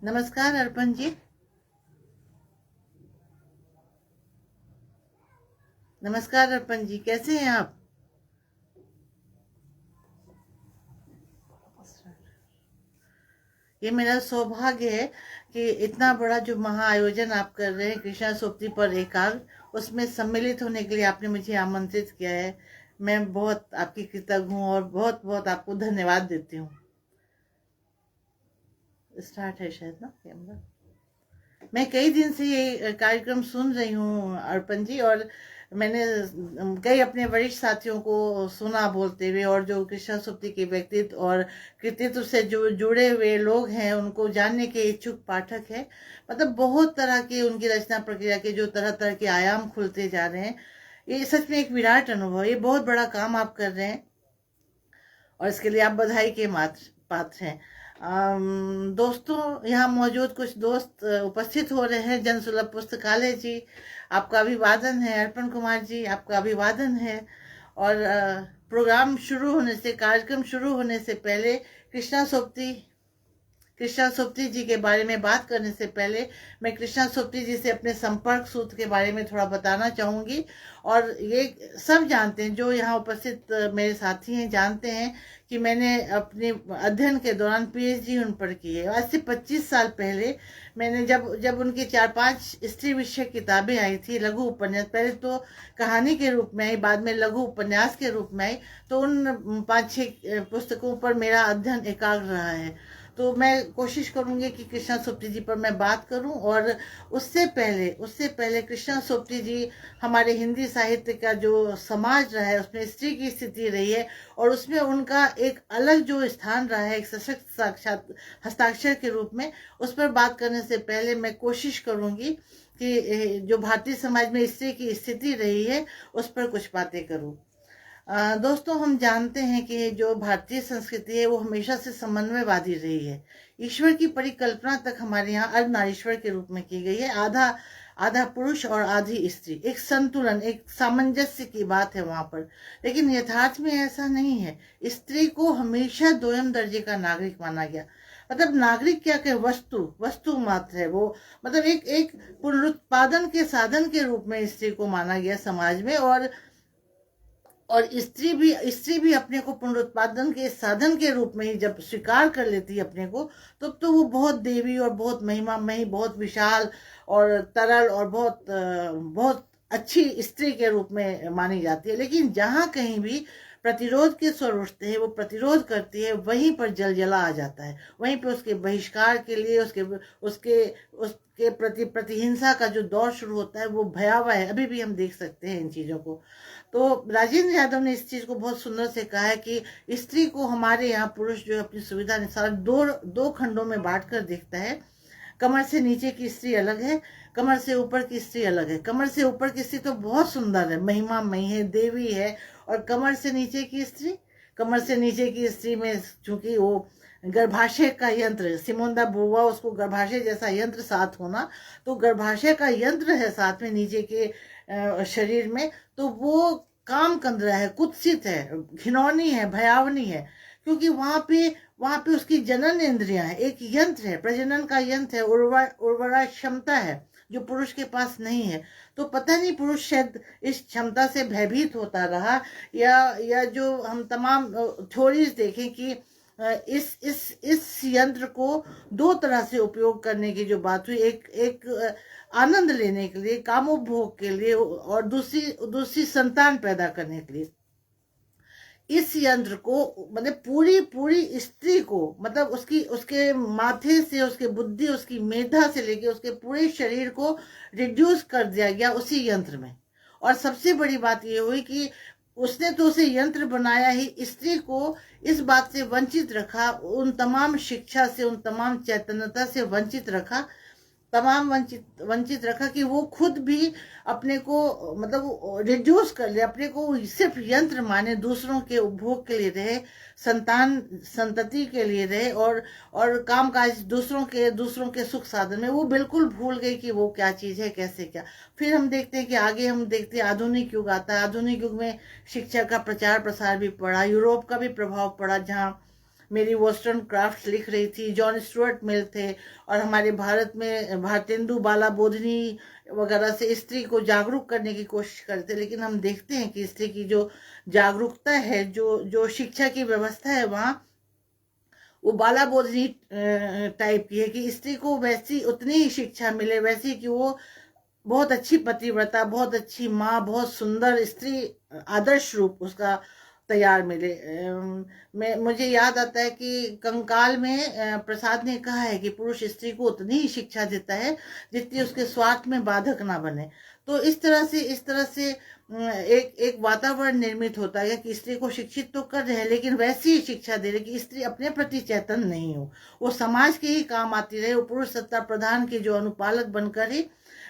नमस्कार अर्पण जी। नमस्कार अर्पण जी, कैसे हैं आप? ये मेरा सौभाग्य है कि इतना बड़ा जो महाआयोजन आप कर रहे हैं कृष्णा सोपती पर एकाग्र, उसमें सम्मिलित होने के लिए आपने मुझे आमंत्रित किया है। मैं बहुत आपकी कृतज्ञ हूँ और बहुत बहुत आपको धन्यवाद देती हूँ। स्टार्ट है शायद ना कैमरा। मैं कई दिन से ये कार्यक्रम सुन रही हूँ अर्पण जी, और मैंने कई अपने वरिष्ठ साथियों को सुना बोलते हुए, और जो कृष्णा सुप्ती के व्यक्तित्व और कृतित्व से जो जुड़े हुए लोग हैं उनको जानने के इच्छुक पाठक है। मतलब बहुत तरह के उनकी रचना प्रक्रिया के जो तरह तरह के आयाम खुलते जा रहे हैं। ये सच में एक विराट अनुभव है। ये बहुत बड़ा काम आप कर रहे हैं और इसके लिए आप बधाई के मात्र पात्र हैं। दोस्तों, यहाँ मौजूद कुछ दोस्त उपस्थित हो रहे हैं। जन सुलभ पुस्तकालय जी, आपका अभिवादन है। अर्पण कुमार जी, आपका अभिवादन है। और प्रोग्राम शुरू होने से, कार्यक्रम शुरू होने से पहले कृष्णा सोपती जी के बारे में बात करने से पहले मैं कृष्णा सोपती जी से अपने संपर्क सूत्र के बारे में थोड़ा बताना चाहूँगी। और ये सब जानते हैं, जो यहाँ उपस्थित मेरे साथी हैं जानते हैं कि मैंने अपने अध्ययन के दौरान पीएचडी उन पर की है। आज से 25 साल पहले मैंने जब जब उनकी 4-5 स्त्री विषयक किताबें आई थी, लघु उपन्यास, पहले तो कहानी के रूप में आई, बाद में लघु उपन्यास के रूप में आई, तो उन 5-6 पुस्तकों पर मेरा अध्ययन एकाग्र रहा है। तो मैं कोशिश करूंगी कि कृष्णा सोपती जी पर मैं बात करूं। और उससे पहले कृष्णा सोपती जी हमारे हिंदी साहित्य का जो समाज रहा है उसमें स्त्री की स्थिति रही है, और उसमें उनका एक अलग जो स्थान रहा है एक सशक्त साक्षात हस्ताक्षर के रूप में, उस पर बात करने से पहले मैं कोशिश करूंगी कि जो भारतीय समाज में स्त्री की स्थिति रही है उस पर कुछ बातें करूं। दोस्तों, हम जानते हैं कि जो भारतीय संस्कृति है वो हमेशा से समन्वयवादी रही है। ईश्वर की परिकल्पना तक हमारे यहाँ अर्धनारीश्वर के रूप में की गई है। आधा आधा पुरुष और आधी स्त्री, एक संतुलन, एक सामंजस्य की बात है वहां पर। लेकिन यथार्थ में ऐसा नहीं है। स्त्री को हमेशा दोयम दर्जे का नागरिक माना गया। मतलब नागरिक क्या के वस्तु वस्तु मात्र है वो। मतलब एक पुनरुत्पादन के साधन के रूप में स्त्री को माना गया समाज में। और स्त्री भी अपने को पुनरुत्पादन के साधन के रूप में ही जब स्वीकार कर लेती है अपने को, तब तो वो बहुत देवी और बहुत महिमामयी, बहुत विशाल और तरल और बहुत अच्छी स्त्री के रूप में मानी जाती है। लेकिन जहां कहीं भी प्रतिरोध के स्वर उठते हैं, वो प्रतिरोध करती है, वहीं पर जलजला आ जाता है। वहीं पर उसके बहिष्कार के लिए, उसके उसके उसके प्रति प्रतिहिंसा का जो दौर शुरू होता है वो भयावह है। अभी भी हम देख सकते हैं इन चीजों को। तो राजेंद्र यादव ने इस चीज को बहुत सुंदर से कहा है कि स्त्री को हमारे यहाँ पुरुष जो अपनी सुविधा अनुसार दो दो खंडों में बांट कर देखता है। कमर से नीचे की स्त्री अलग है, कमर से ऊपर की स्त्री अलग है। कमर से ऊपर की स्त्री तो बहुत सुंदर है, महिमामयी है, देवी है। और कमर से नीचे की स्त्री में चूंकि वो गर्भाशय का यंत्र, सिमोंदा बुआ उसको गर्भाशय जैसा यंत्र साथ होना, तो गर्भाशय का यंत्र है साथ में नीचे के शरीर में, तो वो काम कंदरा है, कुत्सित है, घिनौनी है, भयावनी है। क्योंकि वहां पे उसकी जनन इंद्रियां है, एक यंत्र है, प्रजनन का यंत्र है, उर्वरा क्षमता है जो पुरुष के पास नहीं है। तो पता नहीं पुरुष शायद इस क्षमता से भयभीत होता रहा, या जो हम तमाम थ्योरीज देखें कि इस यंत्र को दो तरह से उपयोग करने की जो बात हुई, एक एक आनंद लेने के लिए, कामोपभोग के लिए, और दूसरी दूसरी संतान पैदा करने के लिए। इस यंत्र को, मतलब पूरी पूरी स्त्री को, मतलब उसकी उसके माथे से, उसके बुद्धि, उसकी मेधा से लेके उसके पूरे शरीर को रिड्यूस कर दिया गया उसी यंत्र में। और सबसे बड़ी बात ये हुई कि उसने तो उसे यंत्र बनाया ही, स्त्री को इस बात से वंचित रखा, उन तमाम शिक्षा से, उन तमाम चैतन्यता से वंचित रखा, तमाम वंचित वंचित रखा कि वो खुद भी अपने को, मतलब रिड्यूस कर ले, अपने को सिर्फ यंत्र माने, दूसरों के उपभोग के लिए रहे, संतान संतति के लिए रहे, और कामकाज दूसरों के सुख साधन में वो बिल्कुल भूल गई कि वो क्या चीज है, कैसे क्या। फिर हम देखते हैं कि आगे हम देखते हैं आधुनिक युग आता है। आधुनिक युग में शिक्षा का प्रचार प्रसार भी पड़ा, यूरोप का भी प्रभाव पड़ा, जहाँ मेरी वॉस्टनक्रॉफ्ट लिख रही थी, जॉन स्टुअर्ट मिल थे, और हमारे भारत में भारतेंदु बाला बोधनी वगैरह से स्त्री को जागरूक करने की कोशिश करते। लेकिन हम देखते हैं कि स्त्री की जो जागरूकता है, जो जो शिक्षा की व्यवस्था है वहाँ, वो बाला बोधनी टाइप की है कि स्त्री को वैसी उतनी ही शिक्षा मिले, वैसी कि वो बहुत अच्छी पतिव्रता, बहुत अच्छी माँ, बहुत सुंदर स्त्री, आदर्श रूप उसका तैयार मिले। मैं मुझे याद आता है कि कंकाल में प्रसाद ने कहा है कि पुरुष स्त्री को उतनी ही शिक्षा देता है जितनी उसके स्वार्थ में बाधक ना बने। तो इस तरह से एक एक वातावरण निर्मित होता है कि स्त्री को शिक्षित तो कर रहे हैं, लेकिन वैसी ही शिक्षा दे रहे कि स्त्री अपने प्रति चैतन्य नहीं हो, वो समाज के ही काम आती रहे, वो पुरुष सत्ता प्रधान के जो अनुपालक बनकर ही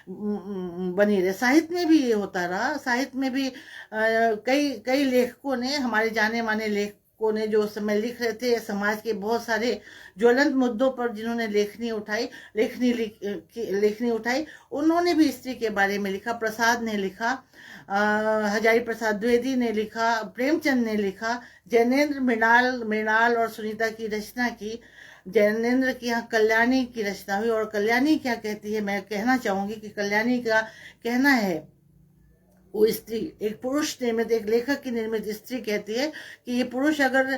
बनी रहे। साहित्य में भी ये होता रहा। साहित्य में भी कई कई लेखकों ने, हमारे जाने माने लेखकों ने जो उस समय लिख रहे थे, समाज के बहुत सारे ज्वलंत मुद्दों पर जिन्होंने लेखनी उठाई, उन्होंने भी स्त्री के बारे में लिखा। प्रसाद ने लिखा, हजारी प्रसाद द्विवेदी ने लिखा, प्रेमचंद ने लिखा, जैनेन्द्र मृणाल और सुनीता की रचना की। जैनेन्द्र की यहाँ कल्याणी की रचना हुई, और कल्याणी क्या कहती है, मैं कहना चाहूंगी कि कल्याणी का कहना है, वो स्त्री एक पुरुष निर्मित, एक लेखक की निर्मित स्त्री कहती है कि ये पुरुष अगर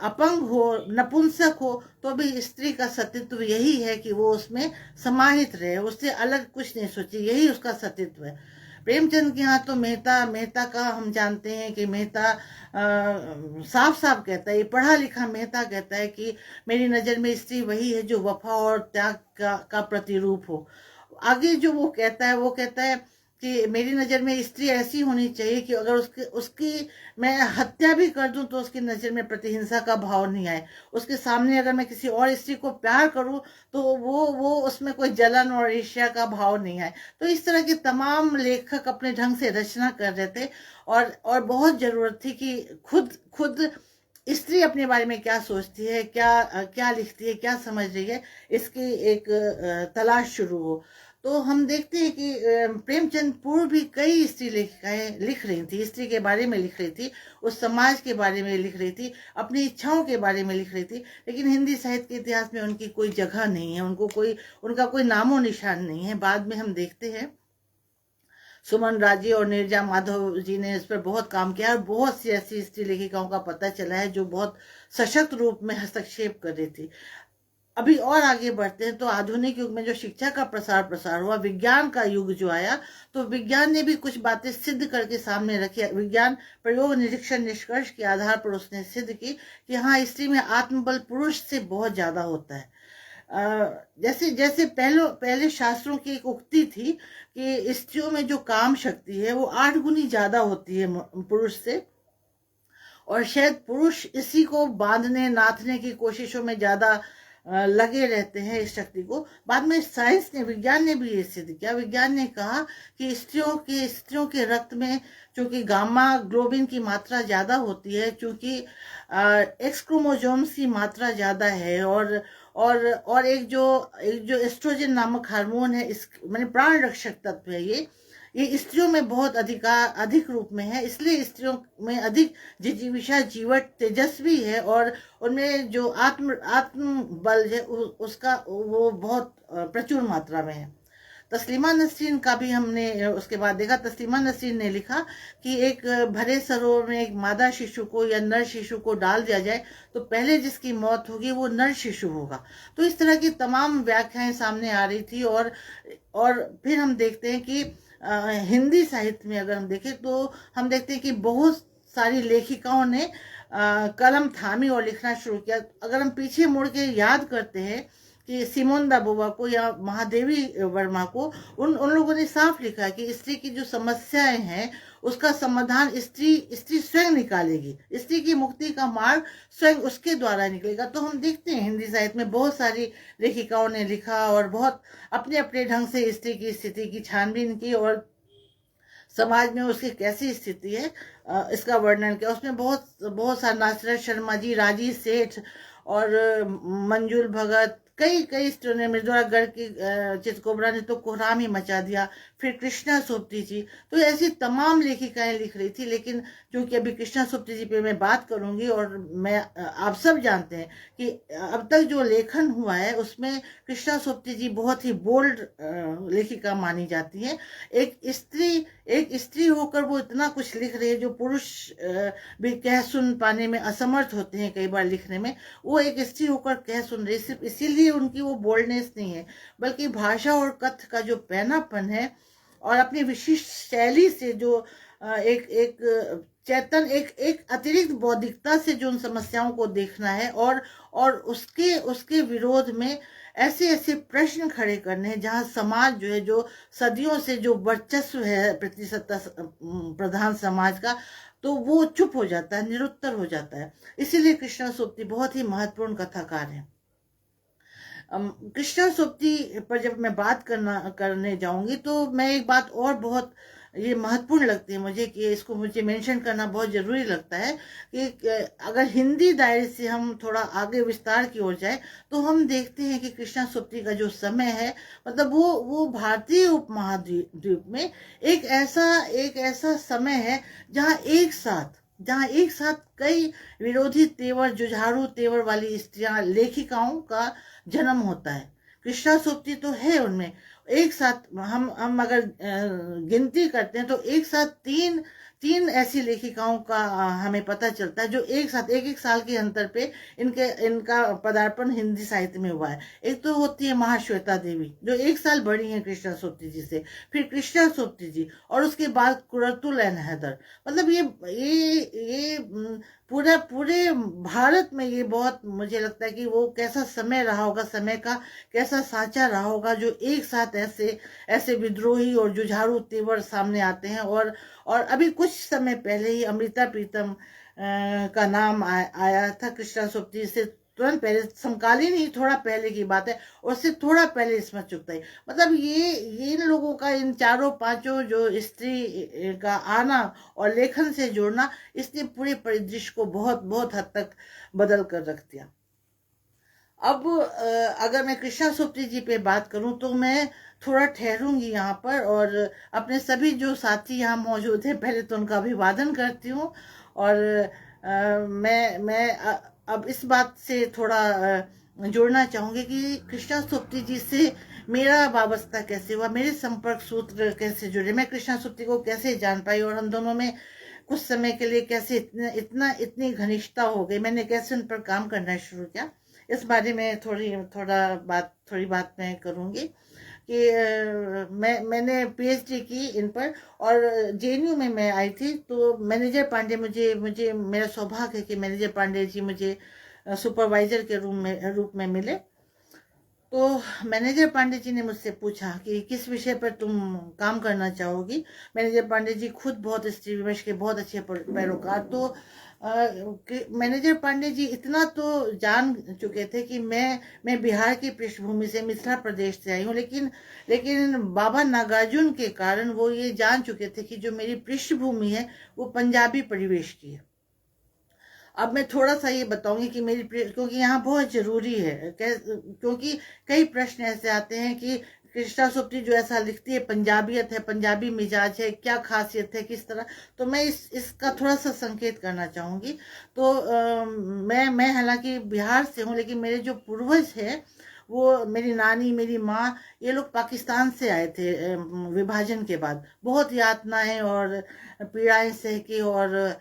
अपंग हो, नपुंसक हो, तो भी स्त्री का सतीत्व यही है कि वो उसमें समाहित रहे, उससे अलग कुछ नहीं सोचे, यही उसका सतीत्व है। प्रेमचंद के यहाँ तो मेहता का हम जानते हैं कि मेहता साफ साफ कहता है, ये पढ़ा लिखा मेहता कहता है कि मेरी नज़र में स्त्री वही है जो वफा और त्याग का प्रतिरूप हो। आगे जो वो कहता है कि मेरी नज़र में स्त्री ऐसी होनी चाहिए कि अगर उसकी मैं हत्या भी कर दूं तो उसकी नज़र में प्रतिहिंसा का भाव नहीं आए, उसके सामने अगर मैं किसी और स्त्री को प्यार करूं तो वो उसमें कोई जलन और ईर्ष्या का भाव नहीं आए। तो इस तरह के तमाम लेखक अपने ढंग से रचना कर रहे थे, और बहुत ज़रूरत थी कि खुद स्त्री अपने बारे में क्या सोचती है, क्या लिखती है, क्या समझ रही है, इसकी एक तलाश शुरू हो। तो हम देखते हैं कि प्रेमचंद पूर्व भी कई स्त्री लेखिकाएं लिख रही थी, स्त्री के बारे में लिख रही थी, उस समाज के बारे में लिख रही थी, अपनी इच्छाओं के बारे में लिख रही थी, लेकिन हिंदी साहित्य के इतिहास में उनकी कोई जगह नहीं है, उनका कोई नामो निशान नहीं है। बाद में हम देखते हैं सुमन राजी और नीरजा माधव जी ने इस पर बहुत काम किया, और बहुत सी ऐसी स्त्री लेखिकाओं का पता चला है जो बहुत सशक्त रूप में हस्तक्षेप कर रही थी। अभी और आगे बढ़ते हैं तो आधुनिक युग में जो शिक्षा का प्रसार हुआ, विज्ञान का युग जो आया, तो विज्ञान ने भी कुछ बातें सिद्ध करके सामने रखी। विज्ञान प्रयोग, निरीक्षण, निष्कर्ष के आधार पर उसने सिद्ध की कि हाँ, स्त्री में आत्मबल पुरुष से बहुत ज्यादा होता है। जैसे पहले शास्त्रों की एक उक्ति थी कि स्त्रियों में जो काम शक्ति है वो 8 गुनी ज्यादा होती है पुरुष से, और शायद पुरुष इसी को बांधने नाथने की कोशिशों में ज्यादा लगे रहते हैं इस शक्ति को। बाद में विज्ञान ने भी ये सिद्ध किया। विज्ञान ने कहा कि स्त्रियों के रक्त में चूंकि गामा ग्लोबिन की मात्रा ज्यादा होती है, चूंकि एक्स क्रोमोसोम्स की मात्रा ज्यादा है, और एक जो एस्ट्रोजन नामक हार्मोन है, इस माने प्राण रक्षक तत्व है, ये स्त्रियों में बहुत अधिक रूप में है, इसलिए स्त्रियों में अधिक जिजीविषा, जीवट, तेजस्वी है, और उनमें जो आत्म बल है उसका वो बहुत प्रचुर मात्रा में है। तस्लीमा नसरीन का भी हमने उसके बाद देखा। तस्लीमा नसरीन ने लिखा कि एक भरे सरोवर में एक मादा शिशु को या नर शिशु को डाल दिया जाए तो पहले जिसकी मौत होगी वो नर शिशु होगा। तो इस तरह की तमाम व्याख्याएं सामने आ रही थी, और फिर हम देखते हैं कि हिंदी साहित्य में अगर हम देखें तो हम देखते हैं कि बहुत सारी लेखिकाओं ने कलम थामी और लिखना शुरू किया। अगर हम पीछे मुड़ के याद करते हैं कि सिमोन दा बोवा को या महादेवी वर्मा को, उन लोगों ने साफ लिखा है कि स्त्री की जो समस्याएं हैं उसका समाधान स्त्री स्वयं निकालेगी, स्त्री की मुक्ति का मार्ग स्वयं उसके द्वारा निकलेगा। तो हम देखते हैं हिंदी साहित्य में बहुत सारी लेखिकाओं ने लिखा और बहुत अपने अपने ढंग से स्त्री की स्थिति की छानबीन की और समाज में उसकी कैसी स्थिति है इसका वर्णन किया। उसमें बहुत सारा नासिरत शर्मा जी, राजी सेठ और मंजुल भगत, कई कई स्त्रियों ने, मृदुलागढ़ की चितकोबरा ने तो कोहराम ही मचा दिया। फिर कृष्णा सोपती जी, तो ऐसी तमाम लेखिकाएं लिख रही थी। लेकिन क्योंकि अभी कृष्णा सोपती जी पे मैं बात करूंगी, और मैं आप सब जानते हैं कि अब तक जो लेखन हुआ है उसमें कृष्णा सोपती जी बहुत ही बोल्ड लेखिका मानी जाती हैं। एक स्त्री होकर वो इतना कुछ लिख रही है जो पुरुष भी कह सुन पाने में असमर्थ होते हैं कई बार लिखने में, वो एक स्त्री होकर कह सुन रही। सिर्फ इसीलिए उनकी वो बोल्डनेस नहीं है, बल्कि भाषा और कथ्य का जो पैनापन है, और अपनी विशिष्ट शैली से जो एक एक चेतन, एक एक अतिरिक्त बौद्धिकता से जो उन समस्याओं को देखना है, और उसके उसके विरोध में ऐसे ऐसे प्रश्न खड़े करने हैं जहां समाज जो है, जो सदियों से जो वर्चस्व है प्रतिसत्ता प्रधान समाज का, तो वो चुप हो जाता है, निरुत्तर हो जाता है। इसीलिए कृष्णा सोपती बहुत ही महत्वपूर्ण कथाकार है। कृष्णा सोपती पर जब मैं बात करने जाऊंगी, तो मैं एक बात और बहुत ये महत्वपूर्ण लगती है मुझे, कि इसको मुझे मेंशन करना बहुत जरूरी लगता है, कि अगर हिंदी दायरे से हम थोड़ा आगे विस्तार की ओर जाए, तो हम देखते हैं कि कृष्णा सोपती का जो समय है, मतलब वो भारतीय उपमहाद्वीप में एक ऐसा समय है जहां एक साथ कई विरोधी तेवर, जुझारू तेवर वाली स्त्रियां, लेखिकाओं का जन्म होता है। कृष्णा सोपती तो है उनमें। एक साथ हम अगर गिनती करते हैं, तो एक साथ तीन तीन ऐसी लेखिकाओं का हमें पता चलता है, जो एक साथ एक एक साल के अंतर पे इनका पदार्पण हिंदी साहित्य में हुआ है। एक तो होती है महाश्वेता देवी, जो एक साल बड़ी हैं कृष्णा सोपती जी से, फिर कृष्णा सोपती जी, और उसके बाद कुरतुल एन हैदर। मतलब ये पूरे भारत में ये बहुत, मुझे लगता है कि वो कैसा समय रहा होगा, समय का कैसा सांचा रहा होगा, जो एक साथ ऐसे ऐसे विद्रोही और जुझारू तेवर सामने आते हैं। और अभी कुछ समय पहले ही अमृता प्रीतम का नाम आया था कृष्णा सोपती से तुरंत पहले, समकालीन ही, थोड़ा पहले की बात है, और उससे थोड़ा पहले इस्मत चुगताई। मतलब ये इन लोगों का, इन चारों पांचों जो स्त्री का आना और लेखन से जोड़ना, इसने पूरे परिदृश्य को बहुत बहुत हद तक बदल कर रख दिया। अब अगर मैं कृष्णा सोपती जी पे बात करूं, तो मैं थोड़ा ठहरूंगी यहाँ पर, और अपने सभी जो साथी यहाँ मौजूद हैं, पहले तो उनका अभिवादन करती हूँ। और मैं अब इस बात से थोड़ा जोड़ना चाहूंगी कि कृष्णा सोपती जी से मेरा वाबस्ता कैसे हुआ, मेरे संपर्क सूत्र कैसे जुड़े, मैं कृष्णा सोपती को कैसे जान पाई, और हम दोनों में कुछ समय के लिए कैसे इतनी घनिष्ठता हो गई, मैंने कैसे उन पर काम करना शुरू किया, इस बारे में थोड़ी बात मैं करूंगी। कि मैंने पीएचडी की इन पर, और जेएनयू में मैं आई थी, तो मैनेजर पांडे मुझे मेरा सौभाग्य है कि मैनेजर पांडे जी मुझे सुपरवाइजर के रूप में मिले। तो मैनेजर पांडे जी ने मुझसे पूछा कि किस विषय पर तुम काम करना चाहोगी। मैनेजर पांडे जी खुद बहुत स्त्री विमर्श के बहुत अच्छे पैरोकार, तो मैनेजर पांडे जी इतना तो जान चुके थे कि मैं बिहार की पृष्ठभूमि से, मिथिला प्रदेश से आई हूँ, लेकिन बाबा नागार्जुन के कारण वो ये जान चुके थे कि जो मेरी पृष्ठभूमि है वो पंजाबी परिवेश की है। अब मैं थोड़ा सा ये बताऊंगी कि क्योंकि यहाँ बहुत जरूरी है, क्योंकि कई प्रश्न ऐसे आते हैं कि कृष्णा सोपती जो ऐसा लिखती है, पंजाबियत है, पंजाबी मिजाज है, क्या खासियत है, किस तरह, तो मैं इसका थोड़ा सा संकेत करना चाहूंगी। तो मैं हालांकि बिहार से हूँ, लेकिन मेरे जो पूर्वज है, वो मेरी नानी, मेरी माँ, ये लोग पाकिस्तान से आए थे विभाजन के बाद। बहुत यातनाएं और पीड़ाएं सह के, और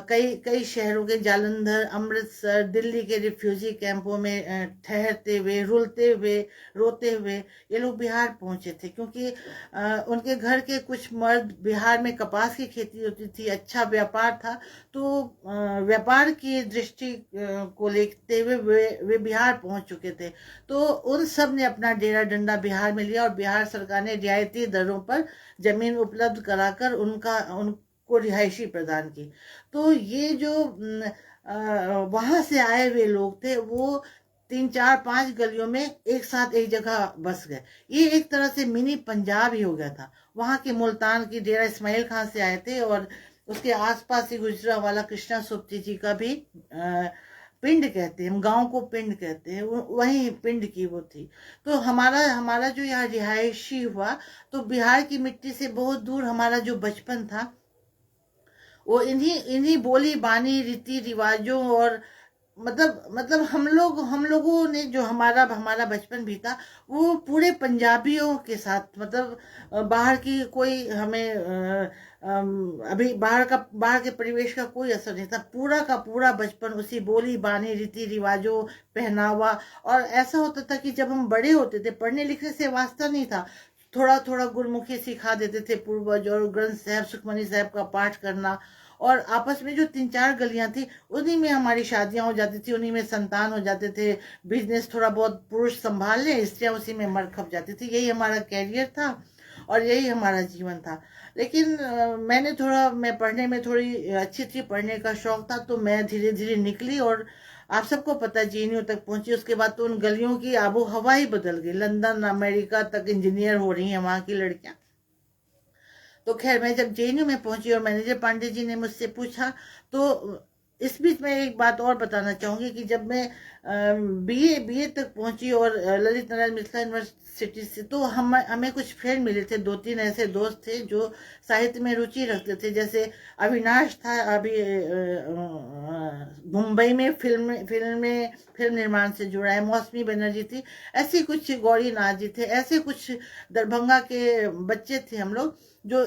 कई कई शहरों के, जालंधर, अमृतसर, दिल्ली के रिफ्यूजी कैंपों में ठहरते हुए, रुलते हुए, रोते हुए ये लोग बिहार पहुंचे थे। क्योंकि उनके घर के कुछ मर्द, बिहार में कपास की खेती होती थी, अच्छा व्यापार था, तो व्यापार की दृष्टि को लेते हुए वे बिहार पहुंच चुके थे। तो उन सब ने अपना डेरा डंडा बिहार में लिया, और बिहार सरकार ने रियायती दरों पर जमीन उपलब्ध कराकर उनको रिहायशी प्रदान की। तो ये जो वहां से आए हुए लोग थे, वो 3 4 5 गलियों में एक साथ एक जगह बस गए। ये एक तरह से मिनी पंजाब ही हो गया था। वहां के मुल्तान की डेरा इस्माइल खान से आए थे, और उसके आसपास ही गुजरा वाला कृष्णा सोपती जी का भी पिंड कहते हैं, हम गांव को पिंड कहते हैं, वही पिंड की वो थी। तो हमारा हमारा जो यहाँ रिहायशी हुआ, तो बिहार की मिट्टी से बहुत दूर हमारा जो बचपन था वो इन्हीं इन्हीं बोली बानी रीति रिवाजों और मतलब हम लोगों ने जो हमारा हमारा बचपन बीता वो पूरे पंजाबियों के साथ, मतलब बाहर की कोई हमें अभी बाहर के परिवेश का कोई असर नहीं था। पूरा का पूरा बचपन उसी बोली बानी रीति रिवाजों, पहनावा। और ऐसा होता था कि जब हम बड़े होते थे, पढ़ने लिखने से वास्ता नहीं था, थोड़ा थोड़ा गुरमुखी सिखा देते थे पूर्वज, और ग्रंथ साहब सुखमनी साहब का पाठ करना। और आपस में जो 3-4 गलियां थी उन्हीं में हमारी शादियां हो जाती थी, उन्हीं में संतान हो जाते थे, बिजनेस थोड़ा बहुत पुरुष संभाल ले, स्त्रियां उसी में मर खप जाती थी। यही हमारा कैरियर था और यही हमारा जीवन था। लेकिन मैं पढ़ने में थोड़ी अच्छी थी, पढ़ने का शौक था, तो मैं धीरे धीरे निकली और आप सबको पता है जेएनयू तक पहुंची। उसके बाद तो उन गलियों की आबो हवा ही बदल गई, लंदन अमेरिका तक इंजीनियर हो रही हैं वहां की लड़कियां। तो खैर मैं जब जेएनयू में पहुंची और मैनेजर पांडे जी ने मुझसे पूछा, तो इस बीच मैं एक बात और बताना चाहूंगी कि जब मैं बीए तक पहुंची और ललित नारायण मिथिला यूनिवर्सिटी से, तो हमें कुछ फ्रेंड मिले थे, 2-3 ऐसे दोस्त थे जो साहित्य में रुचि रखते थे। जैसे अविनाश था, अभी मुंबई में फिल्म निर्माण से जुड़ा है। मौसमी बनर्जी थी, ऐसी कुछ गौरी नाथ जी थे, ऐसे कुछ दरभंगा के बच्चे थे हम लोग जो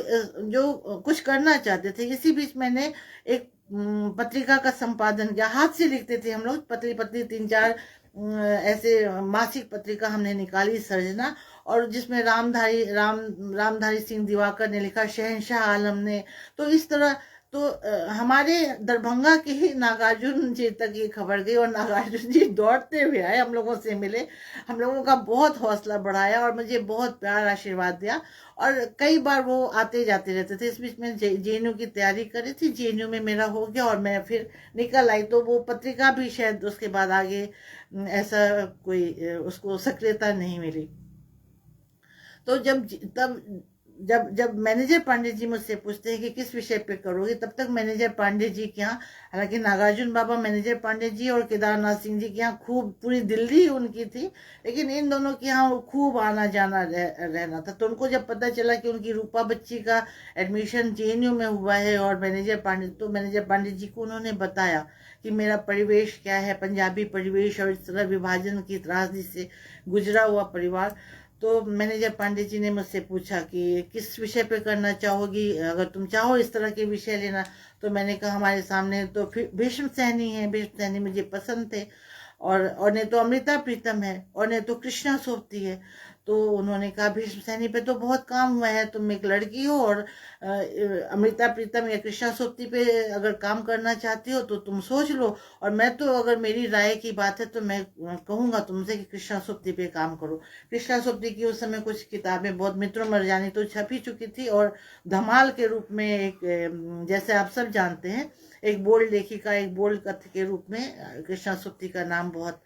जो कुछ करना चाहते थे। इसी बीच मैंने एक पत्रिका का संपादन किया। हाथ से लिखते थे हम लोग, पतली पतली 3-4 ऐसे मासिक पत्रिका हमने निकाली, सर्जना, और जिसमें रामधारी सिंह दिवाकर ने लिखा, शहंशाह आलम ने। तो इस तरह तो हमारे दरभंगा के ही नागार्जुन जी तक ये खबर गई और नागार्जुन जी दौड़ते हुए आए, हम लोगों से मिले, हम लोगों का बहुत हौसला बढ़ाया और मुझे बहुत प्यार आशीर्वाद दिया। और कई बार वो आते जाते रहते थे। इस बीच में जेएनयू की तैयारी करी थी, जेएनयू में मेरा हो गया और मैं फिर निकल आई। तो वो पत्रिका भी शायद उसके बाद आगे ऐसा कोई उसको सक्रियता नहीं मिली। तो जब मैनेजर पांडे जी मुझसे पूछते हैं कि किस विषय पे करोगे, तब तक मैनेजर पांडे जी के यहाँ, हालांकि नागार्जुन बाबा मैनेजर पांडे जी और केदारनाथ सिंह जी के यहाँ खूब पूरी दिल्ली उनकी थी, लेकिन इन दोनों के यहाँ खूब आना जाना रहना था। तो उनको जब पता चला कि उनकी रूपा बच्ची का एडमिशन जेएनयू में हुआ है और मैनेजर पांडे जी को उन्होंने बताया कि मेरा परिवेश क्या है, पंजाबी परिवेश और इस तरह विभाजन की त्रासदी से गुजरा हुआ परिवार। तो मैनेजर पांडे जी ने मुझसे पूछा कि किस विषय पे करना चाहोगी, अगर तुम चाहो इस तरह के विषय लेना। तो मैंने कहा हमारे सामने तो भीष्म सैनी है, भीष्म सैनी मुझे पसंद थे, और नहीं तो अमृता प्रीतम है, और नहीं तो कृष्णा सोपती है। तो उन्होंने कहा भीष्म सैनी पे तो बहुत काम हुआ है, तुम एक लड़की हो, और अमृता प्रीतम या कृष्णा सोपती पे अगर काम करना चाहती हो तो तुम सोच लो। और मैं तो अगर मेरी राय की बात है तो मैं कहूँगा तुमसे कि कृष्णा सोपती पे काम करो। कृष्णा सोपती की उस समय कुछ किताबें बहुत, मित्रों मरजानी तो छप ही चुकी थी, और धमाल के रूप में एक, जैसे आप सब जानते हैं, एक बोल्ड लेखिका, एक बोल्ड कथ्य के रूप में कृष्णा सोपती का नाम बहुत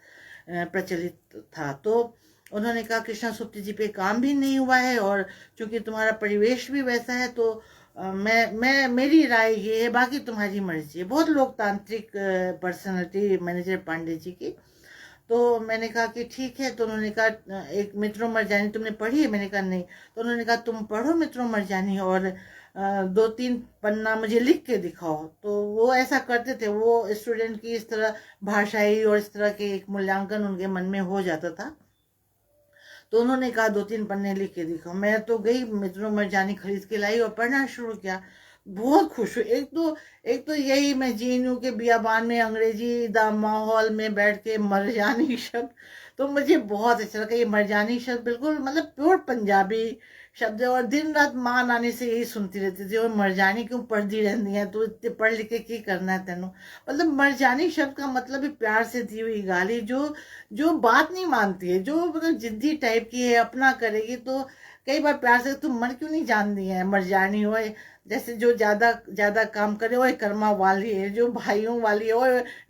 प्रचलित था। तो उन्होंने कहा कृष्णा सोपती जी पे काम भी नहीं हुआ है, और चूंकि तुम्हारा परिवेश भी वैसा है तो मेरी राय ये है, बाकी तुम्हारी मर्जी है। बहुत लोकतांत्रिक पर्सनालिटी मैनेजर पांडे जी की। तो मैंने कहा कि ठीक है। तो उन्होंने कहा एक मित्रों मरजानी तुमने पढ़ी है? मैंने कहा नहीं। तो उन्होंने कहा तुम पढ़ो मित्रों मरजानी और 2-3 पन्ना मुझे लिख के दिखाओ। तो वो ऐसा करते थे, वो स्टूडेंट की इस तरह भाषाई और इस तरह के एक मूल्यांकन उनके मन में हो जाता था। तो उन्होंने कहा 2-3 पन्ने लिख के दिखाओ। मैं तो गई, मित्रों मरजानी खरीद के लाई और पढ़ना शुरू किया। बहुत खुश हुई। एक तो यही, मैं जेएनयू के बियाबान में अंग्रेजी माहौल में बैठ के मरजानी शब्द, तो मुझे बहुत अच्छा लगा। ये मरजानी शब्द बिल्कुल मतलब प्योर पंजाबी शब्द है, और दिन रात माँ नानी से यही सुनती रहती थी, और मरजानी क्यों पढ़ती रहती है, तो इतने पढ़ लिख के की करना है तेनों। मतलब मरजानी शब्द का मतलब है प्यार से दी हुई गाली, जो जो बात नहीं मानती है, जो मतलब जिद्दी टाइप की है, अपना करेगी। तो कई बार प्यार से तुम मर क्यों नहीं जानती है मरजानी हो, जैसे जो ज्यादा ज्यादा काम करे वो कर्मा वाली है, जो भाइयों वाली है वो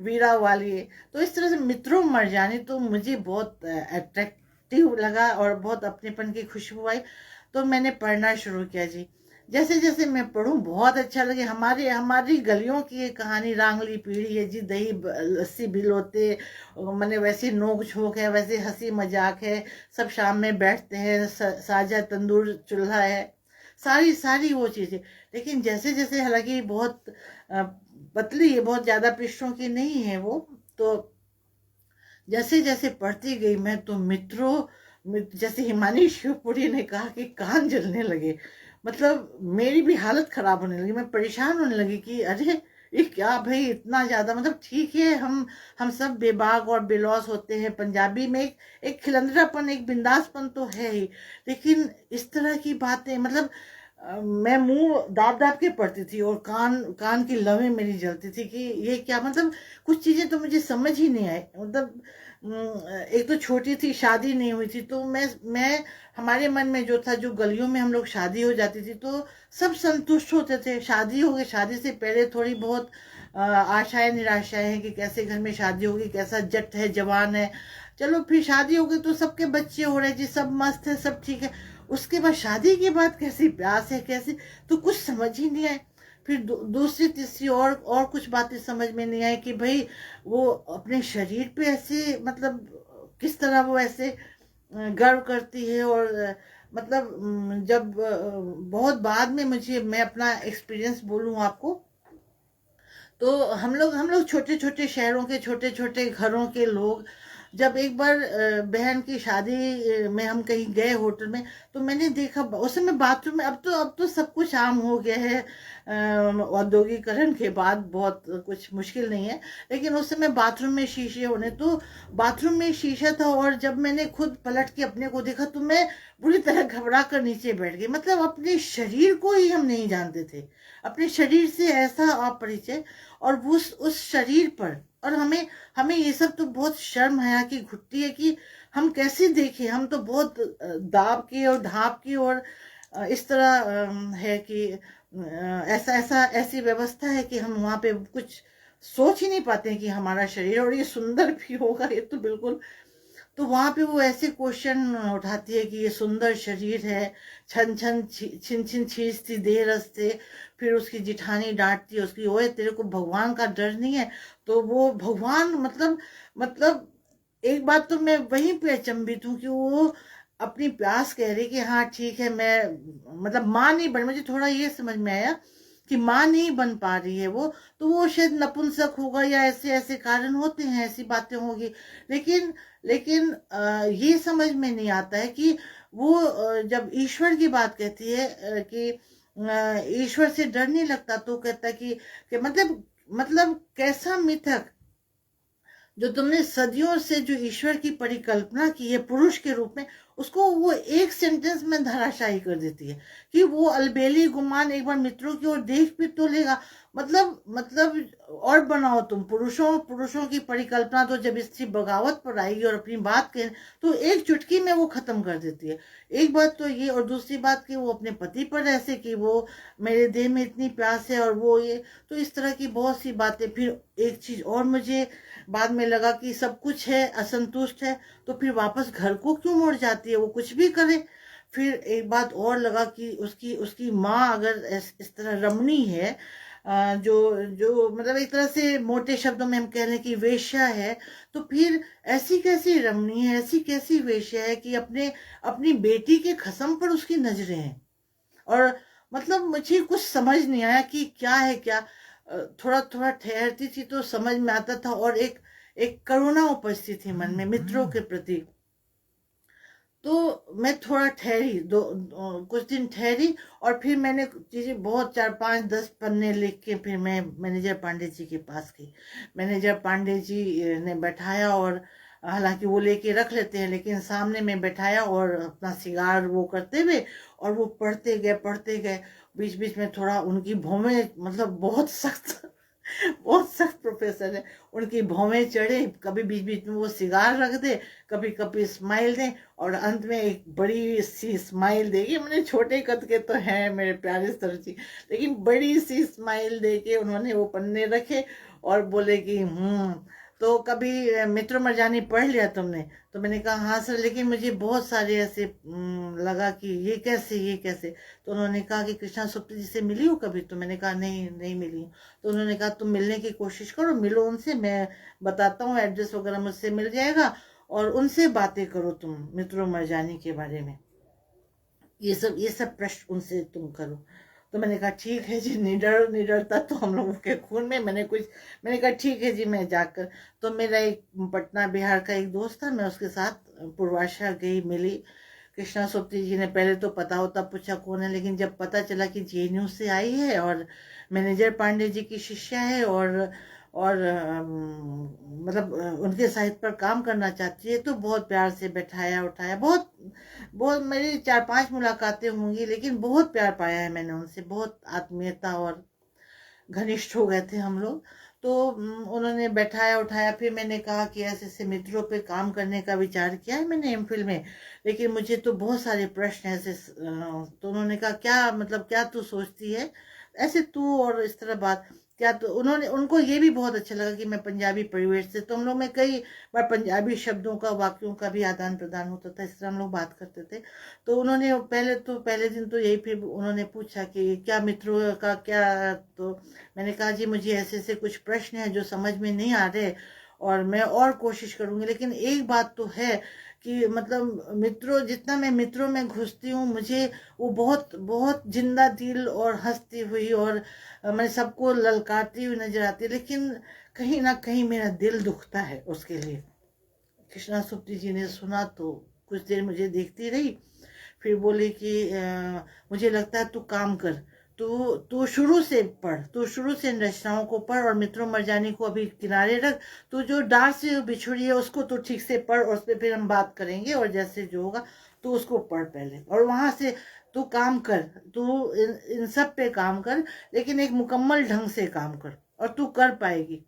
वीरा वाली है। तो इस तरह से मित्रों मरजानी तो मुझे बहुत अट्रैक्टिव लगा और बहुत अपनेपन की खुशबू आई। तो मैंने पढ़ना शुरू किया जी। जैसे जैसे मैं पढ़ूं बहुत अच्छा लगे। हमारे हमारी गलियों की ये कहानी रांगली पीढ़ी है जी, दही लस्सी बिलोते, मैंने वैसी नोक झोंक है, वैसे हंसी मजाक है, सब शाम में बैठते हैं, साझा तंदूर चूल्हा है, सारी सारी वो चीजें। लेकिन जैसे जैसे, हालांकि बहुत पतली है, बहुत ज्यादा पृष्ठों की नहीं है वो, तो जैसे जैसे पढ़ती गई मैं तो मित्रों, जैसे हिमानी शिवपुरी ने कहा कि कान जलने लगे। मतलब मेरी भी हालत खराब होने लगी, मैं परेशान होने लगी कि अरे ये क्या भाई, इतना ज्यादा। मतलब ठीक है, हम सब बेबाक और बेलौस होते हैं, पंजाबी में एक खिलंदरापन, एक बिंदासपन तो है ही, लेकिन इस तरह की बातें, मतलब मैं मुंह दाब दाब के पढ़ती थी और कान कान की लवें मेरी जलती थी कि ये क्या। मतलब कुछ चीजें तो मुझे समझ ही नहीं आई। मतलब एक तो छोटी थी, शादी नहीं हुई थी, तो मैं हमारे मन में जो था, जो गलियों में हम लोग शादी हो जाती थी तो सब संतुष्ट होते थे। शादी हो गई, शादी से पहले थोड़ी बहुत आशाएं निराशाएं हैं कि कैसे घर में शादी होगी, कैसा जट है, जवान है। चलो फिर शादी हो गई तो सबके बच्चे हो रहे जी, सब मस्त है, सब ठीक है। उसके बाद शादी के बाद कैसी प्यास है, कैसी, तो कुछ समझ ही नहीं आए। फिर दूसरी तीसरी और कुछ बातें समझ में नहीं आई कि भाई वो अपने शरीर पे ऐसे, मतलब किस तरह वो ऐसे गर्व करती है। और मतलब जब बहुत बाद में मुझे, मैं अपना एक्सपीरियंस बोलूं आपको, तो हम लोग छोटे छोटे शहरों के छोटे छोटे घरों के लोग, जब एक बार बहन की शादी में हम कहीं गए होटल में, तो मैंने देखा उस समय बाथरूम में, अब तो सब कुछ आम हो गया है, औद्योगिकरण के बाद बहुत कुछ मुश्किल नहीं है, लेकिन उस समय बाथरूम में शीशे होने, तो बाथरूम में शीशा था, और जब मैंने खुद पलट के अपने को देखा तो मैं बुरी तरह घबरा कर नीचे बैठ गई। मतलब अपने शरीर को ही हम नहीं जानते थे, अपने शरीर से ऐसा अपरिचय, और उस शरीर पर। और हमें हमें ये सब तो बहुत शर्म हया की घुटती है कि हम कैसे देखें। हम तो बहुत दाब के और धाप के और इस तरह है कि ऐसा ऐसा ऐसी व्यवस्था है कि हम वहां पे कुछ सोच ही नहीं पाते हैं कि हमारा शरीर और ये सुंदर भी होगा, ये तो बिल्कुल। तो वहां पे वो ऐसे क्वेश्चन उठाती है कि ये सुंदर शरीर है, छन छन छिन छिन छींचती देह रस्ते। फिर उसकी जिठानी डांटती है उसकी, ओए तेरे को भगवान का डर नहीं है। तो वो भगवान, मतलब एक बात तो मैं वहीं पे अचंभित हूँ कि वो अपनी प्यास कह रही कि हाँ ठीक है, मैं मतलब माँ नहीं बन, मुझे थोड़ा ये समझ में आया कि माँ नहीं बन पा रही है वो, तो वो शायद नपुंसक होगा या ऐसे ऐसे कारण होते हैं, ऐसी बातें होगी। लेकिन लेकिन ये समझ में नहीं आता है कि वो जब ईश्वर की बात कहती है कि ईश्वर से डर नहीं लगता, तो कहता है कि मतलब कैसा मिथक, जो तुमने सदियों से जो ईश्वर की परिकल्पना की है पुरुष के रूप में, उसको वो एक सेंटेंस में धराशायी कर देती है कि वो अलबेली गुमान एक बार मित्रों की ओर देख भी तो लेगा। मतलब और बनाओ तुम, पुरुषों पुरुषों की परिकल्पना तो जब स्त्री बगावत पर आएगी और अपनी बात कहे तो एक चुटकी में वो खत्म कर देती है। एक बात तो ये, और दूसरी बात कि वो अपने पति पर ऐसे कि वो मेरे देह में इतनी प्यास है और वो ये, तो इस तरह की बहुत सी बातें। फिर एक चीज और मुझे बाद में लगा कि सब कुछ है, असंतुष्ट है, तो फिर वापस घर को क्यों मुड़ जाती है, वो कुछ भी करे। फिर एक बात और लगा कि उसकी उसकी माँ अगर इस तरह रमणी है, जो जो मतलब एक तरह से मोटे शब्दों में हम कह रहे हैं कि वेश्या है, तो फिर ऐसी कैसी रमणी है, ऐसी कैसी वेश्या है कि अपने अपनी बेटी के खसम पर उसकी नजरें हैं। और मतलब मुझे कुछ समझ नहीं आया कि क्या है क्या। थोड़ा थोड़ा ठहरती थी तो समझ में आता था, और एक एक करुणा उपस्थित थी मन में मित्रों के प्रति। तो मैं थोड़ा ठहरी, कुछ दिन ठहरी, और फिर मैंने चीजें बहुत 4 5 10 पन्ने लिख के फिर मैं मैनेजर पांडे जी के पास गई। मैनेजर पांडे जी ने बैठाया, और हालांकि वो लेके रख लेते हैं, लेकिन सामने में बैठाया और अपना सिगार वो करते हुए, और वो पढ़ते गए। बीच बीच में थोड़ा उनकी भौवें, मतलब बहुत सख्त बहुत सख्त प्रोफेसर है, उनकी भौवें चढ़े, कभी बीच बीच में वो सिगार रख दे, कभी कभी स्माइल दे, और अंत में एक बड़ी सी स्माइल देगी। मैंने छोटे कद के तो हैं मेरे प्यारे सर जी, लेकिन बड़ी सी स्माइल दे के उन्होंने वो पन्ने रखे और बोले कि तो कभी मित्र मरजानी पढ़ लिया तुमने? तो मैंने कहा हाँ सर, लेकिन मुझे बहुत सारे ऐसे लगा कि ये कैसे। तो उन्होंने कहा कि कृष्णा सुप्ती जी से मिली हो कभी? तो मैंने कहा नहीं, नहीं मिली हूँ। तो उन्होंने कहा तुम मिलने की कोशिश करो, मिलो उनसे, मैं बताता हूँ, एड्रेस वगैरह मुझसे मिल जाएगा, और उनसे बातें करो तुम मित्रों मरजानी के बारे में, ये सब प्रश्न उनसे तुम करो। तो मैंने कहा ठीक है जी, निडरता तो हम लोगों के खून में। मैंने कहा ठीक है जी, मैं जाकर। तो मेरा एक पटना बिहार का एक दोस्त था, मैं उसके साथ पूर्वाशा गई, मिली। कृष्णा सोप्ती जी ने पहले तो पता होता पूछा कौन है, लेकिन जब पता चला कि जेएनयू से आई है और मैनेजर पांडे जी की शिष्या है, और मतलब उनके साहित्य पर काम करना चाहती है, तो बहुत प्यार से बैठाया उठाया। बहुत बहुत मेरी 4-5 मुलाकातें होंगी, लेकिन बहुत प्यार पाया है मैंने उनसे, बहुत आत्मीयता, और घनिष्ठ हो गए थे हम लोग। तो उन्होंने बैठाया उठाया, फिर मैंने कहा कि ऐसे ऐसे मित्रों पे काम करने का विचार किया है मैंने एमफिल में, लेकिन मुझे तो बहुत सारे प्रश्न ऐसे तो उन्होंने कहा क्या मतलब, क्या तू सोचती है ऐसे तू, और इस तरह बात क्या। तो उनको ये भी बहुत अच्छा लगा कि मैं पंजाबी परिवेश से, तो हम लोग में कई बार पंजाबी शब्दों का, वाक्यों का भी आदान प्रदान होता था, इस तरह हम लोग बात करते थे। तो उन्होंने पहले दिन तो यही, फिर उन्होंने पूछा कि क्या मित्रों का क्या। तो मैंने कहा जी मुझे ऐसे ऐसे कुछ प्रश्न हैं जो समझ में नहीं आ रहे, और मैं और कोशिश करूंगी, लेकिन एक बात तो है कि मतलब मित्रों, जितना मैं मित्रों में घुसती हूँ, मुझे वो बहुत बहुत जिंदा दिल और हंसती हुई, और मैं सबको ललकारती हुई नजर आती है, लेकिन कहीं ना कहीं मेरा दिल दुखता है उसके लिए। कृष्णा सुप्ती जी ने सुना तो कुछ देर मुझे देखती रही, फिर बोली कि मुझे लगता है तू काम कर, तू तू शुरू से पढ़, तू शुरू से इन रचनाओं को पढ़, और मित्रों मरजानी को अभी किनारे रख, तू जो डार से बिछुड़ी है उसको तो ठीक से पढ़, और उस पर फिर हम बात करेंगे, और जैसे जो होगा तू उसको पढ़ पहले, और वहां से तू काम कर, तू इन सब पे काम कर, लेकिन एक मुकम्मल ढंग से काम कर, और तू कर पाएगी।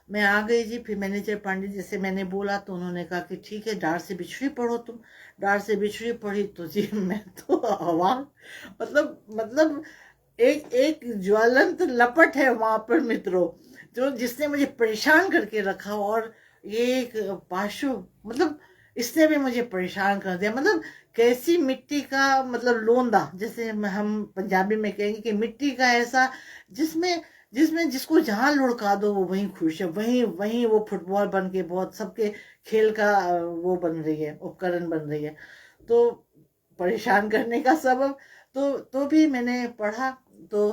मैं आ गई जी। फिर मैनेजर पांडे जी से मैंने बोला, तो उन्होंने कहा कि ठीक है, डार से बिछड़ी पढ़ो तुम। डार से बिछड़ी पढ़ी तो जी मैं तो अवाक, मतलब एक एक ज्वलंत लपट है वहां पर मित्रों, जो जिसने मुझे परेशान करके रखा, और ये एक पाशु, मतलब इसने भी मुझे परेशान कर दिया। मतलब कैसी मिट्टी का, मतलब लोंदा, जैसे हम पंजाबी में कहेंगे कि मिट्टी का ऐसा, जिसमें जिसमें जिसको जहां लुढ़का दो वो वहीं खुश है, वहीं वहीं वो फुटबॉल बन के बहुत सबके खेल का वो बन रही है, उपकरण बन रही है। तो परेशान करने का सबब, तो भी मैंने पढ़ा। तो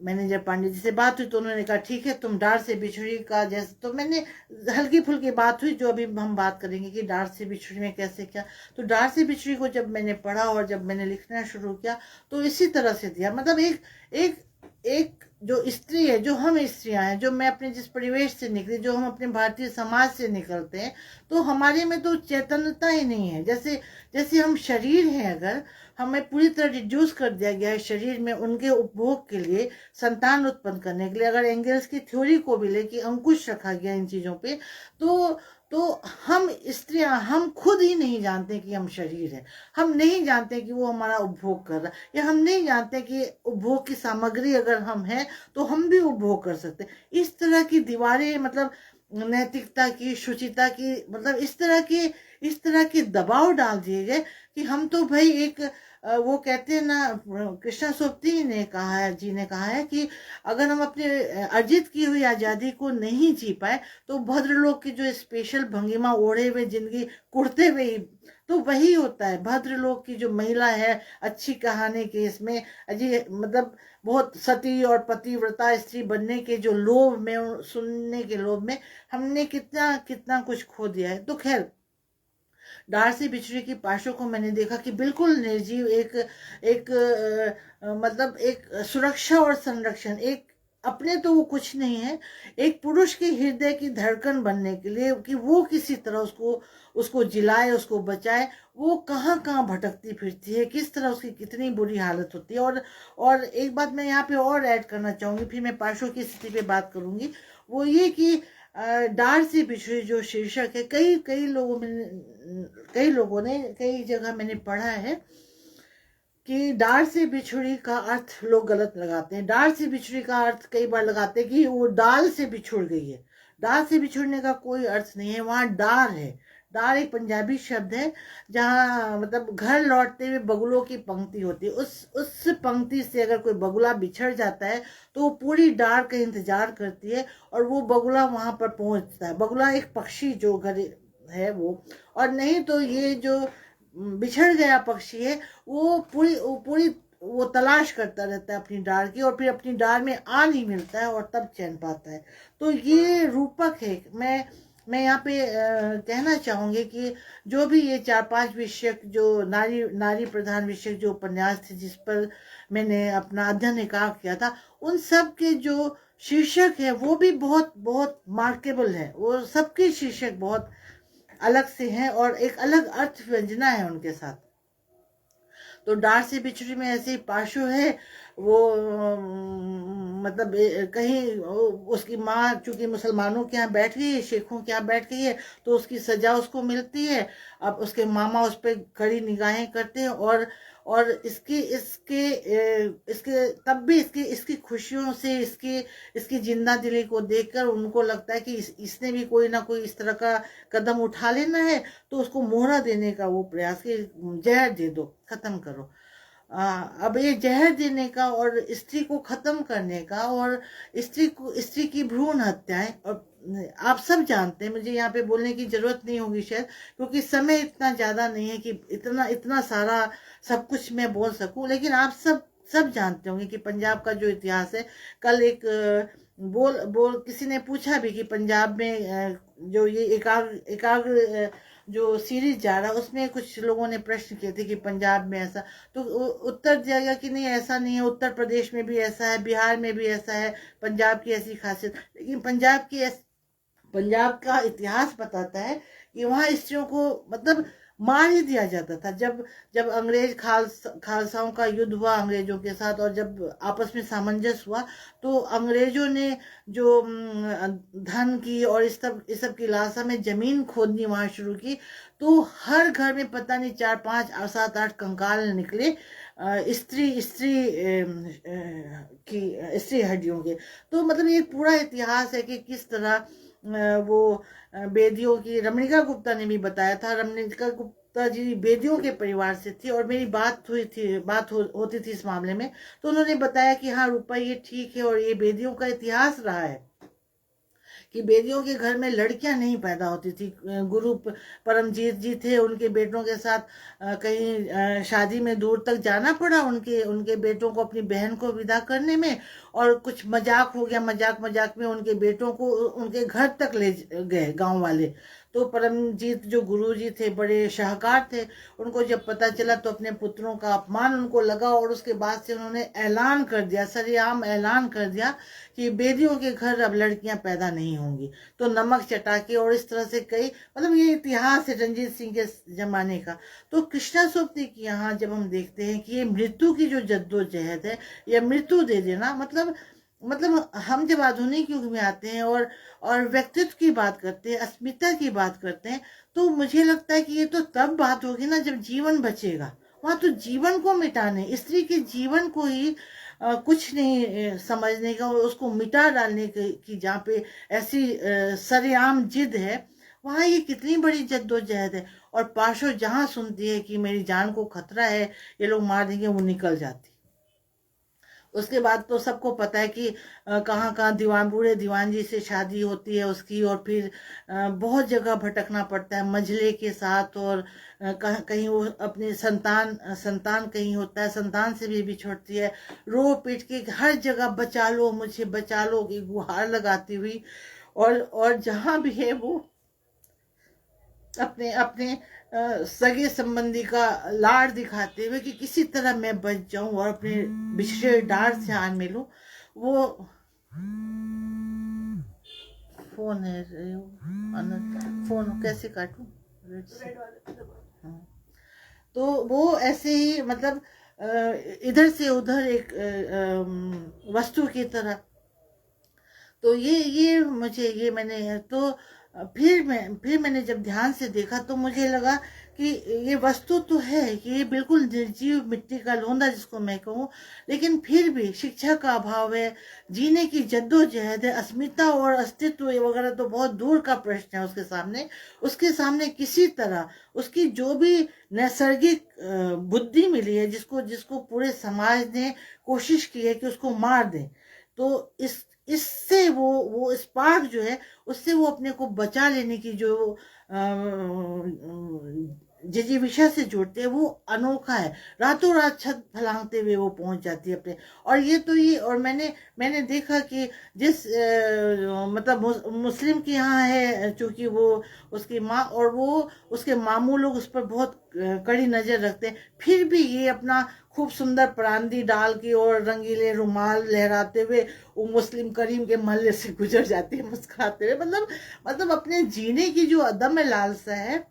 मैनेजर पांडे जी से बात हुई, तो उन्होंने कहा ठीक है, तुम डार से बिछड़ी का जैसे, तो मैंने हल्की फुल्की बात हुई, जो अभी हम बात करेंगे कि डार से बिछड़ी में कैसे क्या। तो डार से बिछड़ी को जब मैंने पढ़ा और जब मैंने लिखना शुरू किया, तो इसी तरह से दिया। मतलब एक एक एक जो स्त्री है, जो हम स्त्रियां हैं, जो मैं अपने जिस परिवेश से निकली, जो हम अपने भारतीय समाज से निकलते हैं, तो हमारे में तो चैतन्यता ही नहीं है। जैसे जैसे हम शरीर हैं, अगर हमें पूरी तरह रिड्यूस कर दिया गया है शरीर में उनके उपभोग के लिए, संतान उत्पन्न करने के लिए, अगर एंगल्स की थ्योरी को भी ले कि अंकुश रखा गया इन चीजों पे, तो तो हम स्त्रियां, हम खुद ही नहीं जानते कि हम शरीर है, हम नहीं जानते कि वो हमारा उपभोग कर रहा है, या हम नहीं जानते कि उपभोग की सामग्री अगर हम हैं तो हम भी उपभोग कर सकते हैं। इस तरह की दीवारें, मतलब नैतिकता की, शुचिता की, मतलब इस तरह के दबाव डाल दिए गए कि हम तो भाई एक वो कहते हैं ना, कृष्णा सोप्ती ने कहा है, जी ने कहा है कि अगर हम अपने अर्जित की हुई आजादी को नहीं जी पाए, तो भद्रलोक की जो स्पेशल भंगिमा ओढ़े हुए जिंदगी, कुर्ते हुए ही, तो वही होता है। भद्रलोक की जो महिला है अच्छी कहानी के इसमें, अजी मतलब बहुत सती और पतिव्रता स्त्री बनने के जो लोभ में, सुनने के लोभ में, हमने कितना कितना कुछ खो दिया है। तो खैर, डार से बिछड़ी की पाशों को मैंने देखा कि बिल्कुल निर्जीव, एक एक मतलब एक सुरक्षा और संरक्षण, एक अपने तो वो कुछ नहीं है, एक पुरुष के हृदय की धड़कन बनने के लिए कि वो किसी तरह उसको उसको जिलाए, उसको बचाए। वो कहाँ कहाँ भटकती फिरती है, किस तरह उसकी कितनी बुरी हालत होती है। और एक बात मैं यहाँ पे और ऐड करना चाहूंगी, फिर मैं पाशों की स्थिति पे बात करूंगी। वो ये कि डार से बिछड़ी जो शीर्षक है, कई लोगों ने कई जगह मैंने पढ़ा है कि डार से बिछुड़ी का अर्थ लोग गलत लगाते हैं। डार से बिछुड़ी का अर्थ कई बार लगाते हैं कि वो डाल से बिछुड़ गई है। डार से बिछुड़ने का कोई अर्थ नहीं है, वहाँ डार है। डार एक पंजाबी शब्द है, जहाँ मतलब घर लौटते हुए बगुलों की पंक्ति होती है। उस पंक्ति से अगर कोई बगुला बिछड़ जाता है तो वो पूरी डार का इंतजार करती है और वो बगुला वहां पर पहुंचता है। बगुला एक पक्षी जो घर है वो, और नहीं तो ये जो बिछड़ गया पक्षी है वो पूरी वो तलाश करता रहता है अपनी डार की, और फिर अपनी डार में आ नहीं मिलता है और तब चैन पाता है। तो ये रूपक है। मैं यहाँ पे कहना चाहूंगी कि जो भी ये 4-5 विषय जो नारी नारी प्रधान विषय जो उपन्यास थे जिस पर मैंने अपना अध्ययन एकाग्र किया था, उन सब के जो शीर्षक है वो भी बहुत बहुत मार्केबल है। वो सबके शीर्षक बहुत अलग से हैं और एक अलग अर्थ व्यंजना है उनके साथ। तो डार से बिछड़ी में ऐसे ही पाशु है, वो मतलब कहीं उसकी माँ चूंकि मुसलमानों के यहाँ बैठ गई है, शेखों के यहाँ बैठ गई है, तो उसकी सजा उसको मिलती है। अब उसके मामा उस पर कड़ी निगाहें करते हैं और इसकी इसके इसके तब भी इसकी खुशियों से इसकी जिंदा दिली को देखकर उनको लगता है कि इसने भी कोई ना कोई इस तरह का कदम उठा लेना है, तो उसको मोहरा देने का वो प्रयास कि जहर दे दो, खत्म करो। अब ये जहर देने का और स्त्री को खत्म करने का और स्त्री की भ्रूण हत्याएं, और आप सब जानते हैं, मुझे यहाँ पे बोलने की जरूरत नहीं होगी शायद, क्योंकि समय इतना ज्यादा नहीं है कि इतना इतना सारा सब कुछ मैं बोल सकूं। लेकिन आप सब जानते होंगे कि पंजाब का जो इतिहास है। कल एक बोल किसी ने पूछा भी कि पंजाब में जो ये एकाग्र जो सीरीज जा रहा है उसमें कुछ लोगों ने प्रश्न किए थे कि पंजाब में ऐसा, तो उत्तर दिया गया कि नहीं ऐसा नहीं है, उत्तर प्रदेश में भी ऐसा है, बिहार में भी ऐसा है, पंजाब की ऐसी खासियत। लेकिन पंजाब का इतिहास बताता है कि वहाँ स्त्रियों को मतलब मार ही दिया जाता था। जब जब अंग्रेज खालसाओं का युद्ध हुआ अंग्रेजों के साथ, और जब आपस में सामंजस्य हुआ, तो अंग्रेजों ने जो धन की और इस सब की लालसा में जमीन खोदनी वहां शुरू की, तो हर घर में पता नहीं 4-5-7-8 कंकाल निकले स्त्री हड्डियों के। तो मतलब ये पूरा इतिहास है कि किस तरह वो बेदियों की, रमणिका गुप्ता ने भी बताया था, रमणिका गुप्ता जी बेदियों के परिवार से थी, और मेरी होती थी इस मामले में, तो उन्होंने बताया कि हाँ रूपा ये ठीक है, और ये बेदियों का इतिहास रहा है कि बेदियों के घर में लड़कियां नहीं पैदा होती थी। गुरु परमजीत जी थे, उनके बेटों के साथ कहीं शादी में दूर तक जाना पड़ा उनके बेटों को अपनी बहन को विदा करने में, और कुछ मजाक हो गया, मजाक में उनके बेटों को उनके घर तक ले गए गांव वाले। तो परमजीत जो गुरुजी थे बड़े शाहकार थे, उनको जब पता चला तो अपने पुत्रों का अपमान उनको लगा, और उसके बाद से उन्होंने ऐलान कर दिया, सरेआम ऐलान कर दिया कि बेदियों के घर अब लड़कियां पैदा नहीं होंगी। तो नमक चटाके और इस तरह से कई, मतलब ये इतिहास है रंजीत सिंह के जमाने का। तो कृष्णा सोपती की यहाँ जब हम देखते हैं कि ये मृत्यु की जो जद्दोजहद है, या मृत्यु दे देना, मतलब हम जब आधुनिक युग में आते हैं और व्यक्तित्व की बात करते हैं, अस्मिता की बात करते हैं, तो मुझे लगता है कि ये तो तब बात होगी ना जब जीवन बचेगा। वहां तो जीवन को मिटाने, स्त्री के जीवन को ही कुछ नहीं समझने का, उसको मिटा डालने की जहाँ पे ऐसी सरेआम जिद है, वहां ये कितनी बड़ी जद्दोजहद है। और पाशो जहां सुनती है कि मेरी जान को खतरा है, ये लोग मार देंगे, वो निकल जाती। उसके बाद तो सबको पता है कि कहाँ कहाँ बूढ़े दीवान जी से शादी होती है उसकी, और फिर बहुत जगह भटकना पड़ता है मंझले के साथ, और कहीं वो अपनी संतान कहीं होता है, संतान से भी बिछड़ती है, रो पीट के हर जगह बचा लो मुझे, बचा लो की गुहार लगाती हुई। और जहाँ भी है वो अपने अपने सगे संबंधी का लाड़ दिखाते हुए कि किसी तरह मैं बच जाऊं और अपने बिछड़े डार से आन मिलूं। वो फोन है, फोन कैसे काटूं? हाँ। तो वो ऐसे ही मतलब इधर से उधर एक वस्तु की तरह। तो ये मैंने तो फिर मैंने जब ध्यान से देखा तो मुझे लगा कि ये वस्तु तो है कि ये बिल्कुल निर्जीव मिट्टी का लोंदा जिसको मैं कहूँ, लेकिन फिर भी शिक्षा का अभाव है, जीने की जद्दोजहद है, अस्मिता और अस्तित्व वगैरह तो बहुत दूर का प्रश्न है उसके सामने किसी तरह उसकी जो भी नैसर्गिक बुद्धि मिली है, जिसको जिसको पूरे समाज ने कोशिश की है कि उसको मार दे, तो इससे वो स्पार्क जो है उससे वो अपने को बचा लेने की जो जिजीविषा से जुड़ते हैं वो अनोखा है। रातों रात छत फैलाते हुए वो पहुंच जाती है अपने। और ये और मैंने देखा कि जिस मतलब मुस्लिम के यहाँ है, चूंकि वो उसकी माँ और वो उसके मामू लोग उस पर बहुत कड़ी नजर रखते हैं, फिर भी ये अपना खूब सुंदर परांदी डाल के और रंगीले रुमाल लहराते हुए वो मुस्लिम करीम के महल्ले से गुजर जाती है मुस्कुराते हुए। मतलब अपने जीने की जो अदम्य लालसा है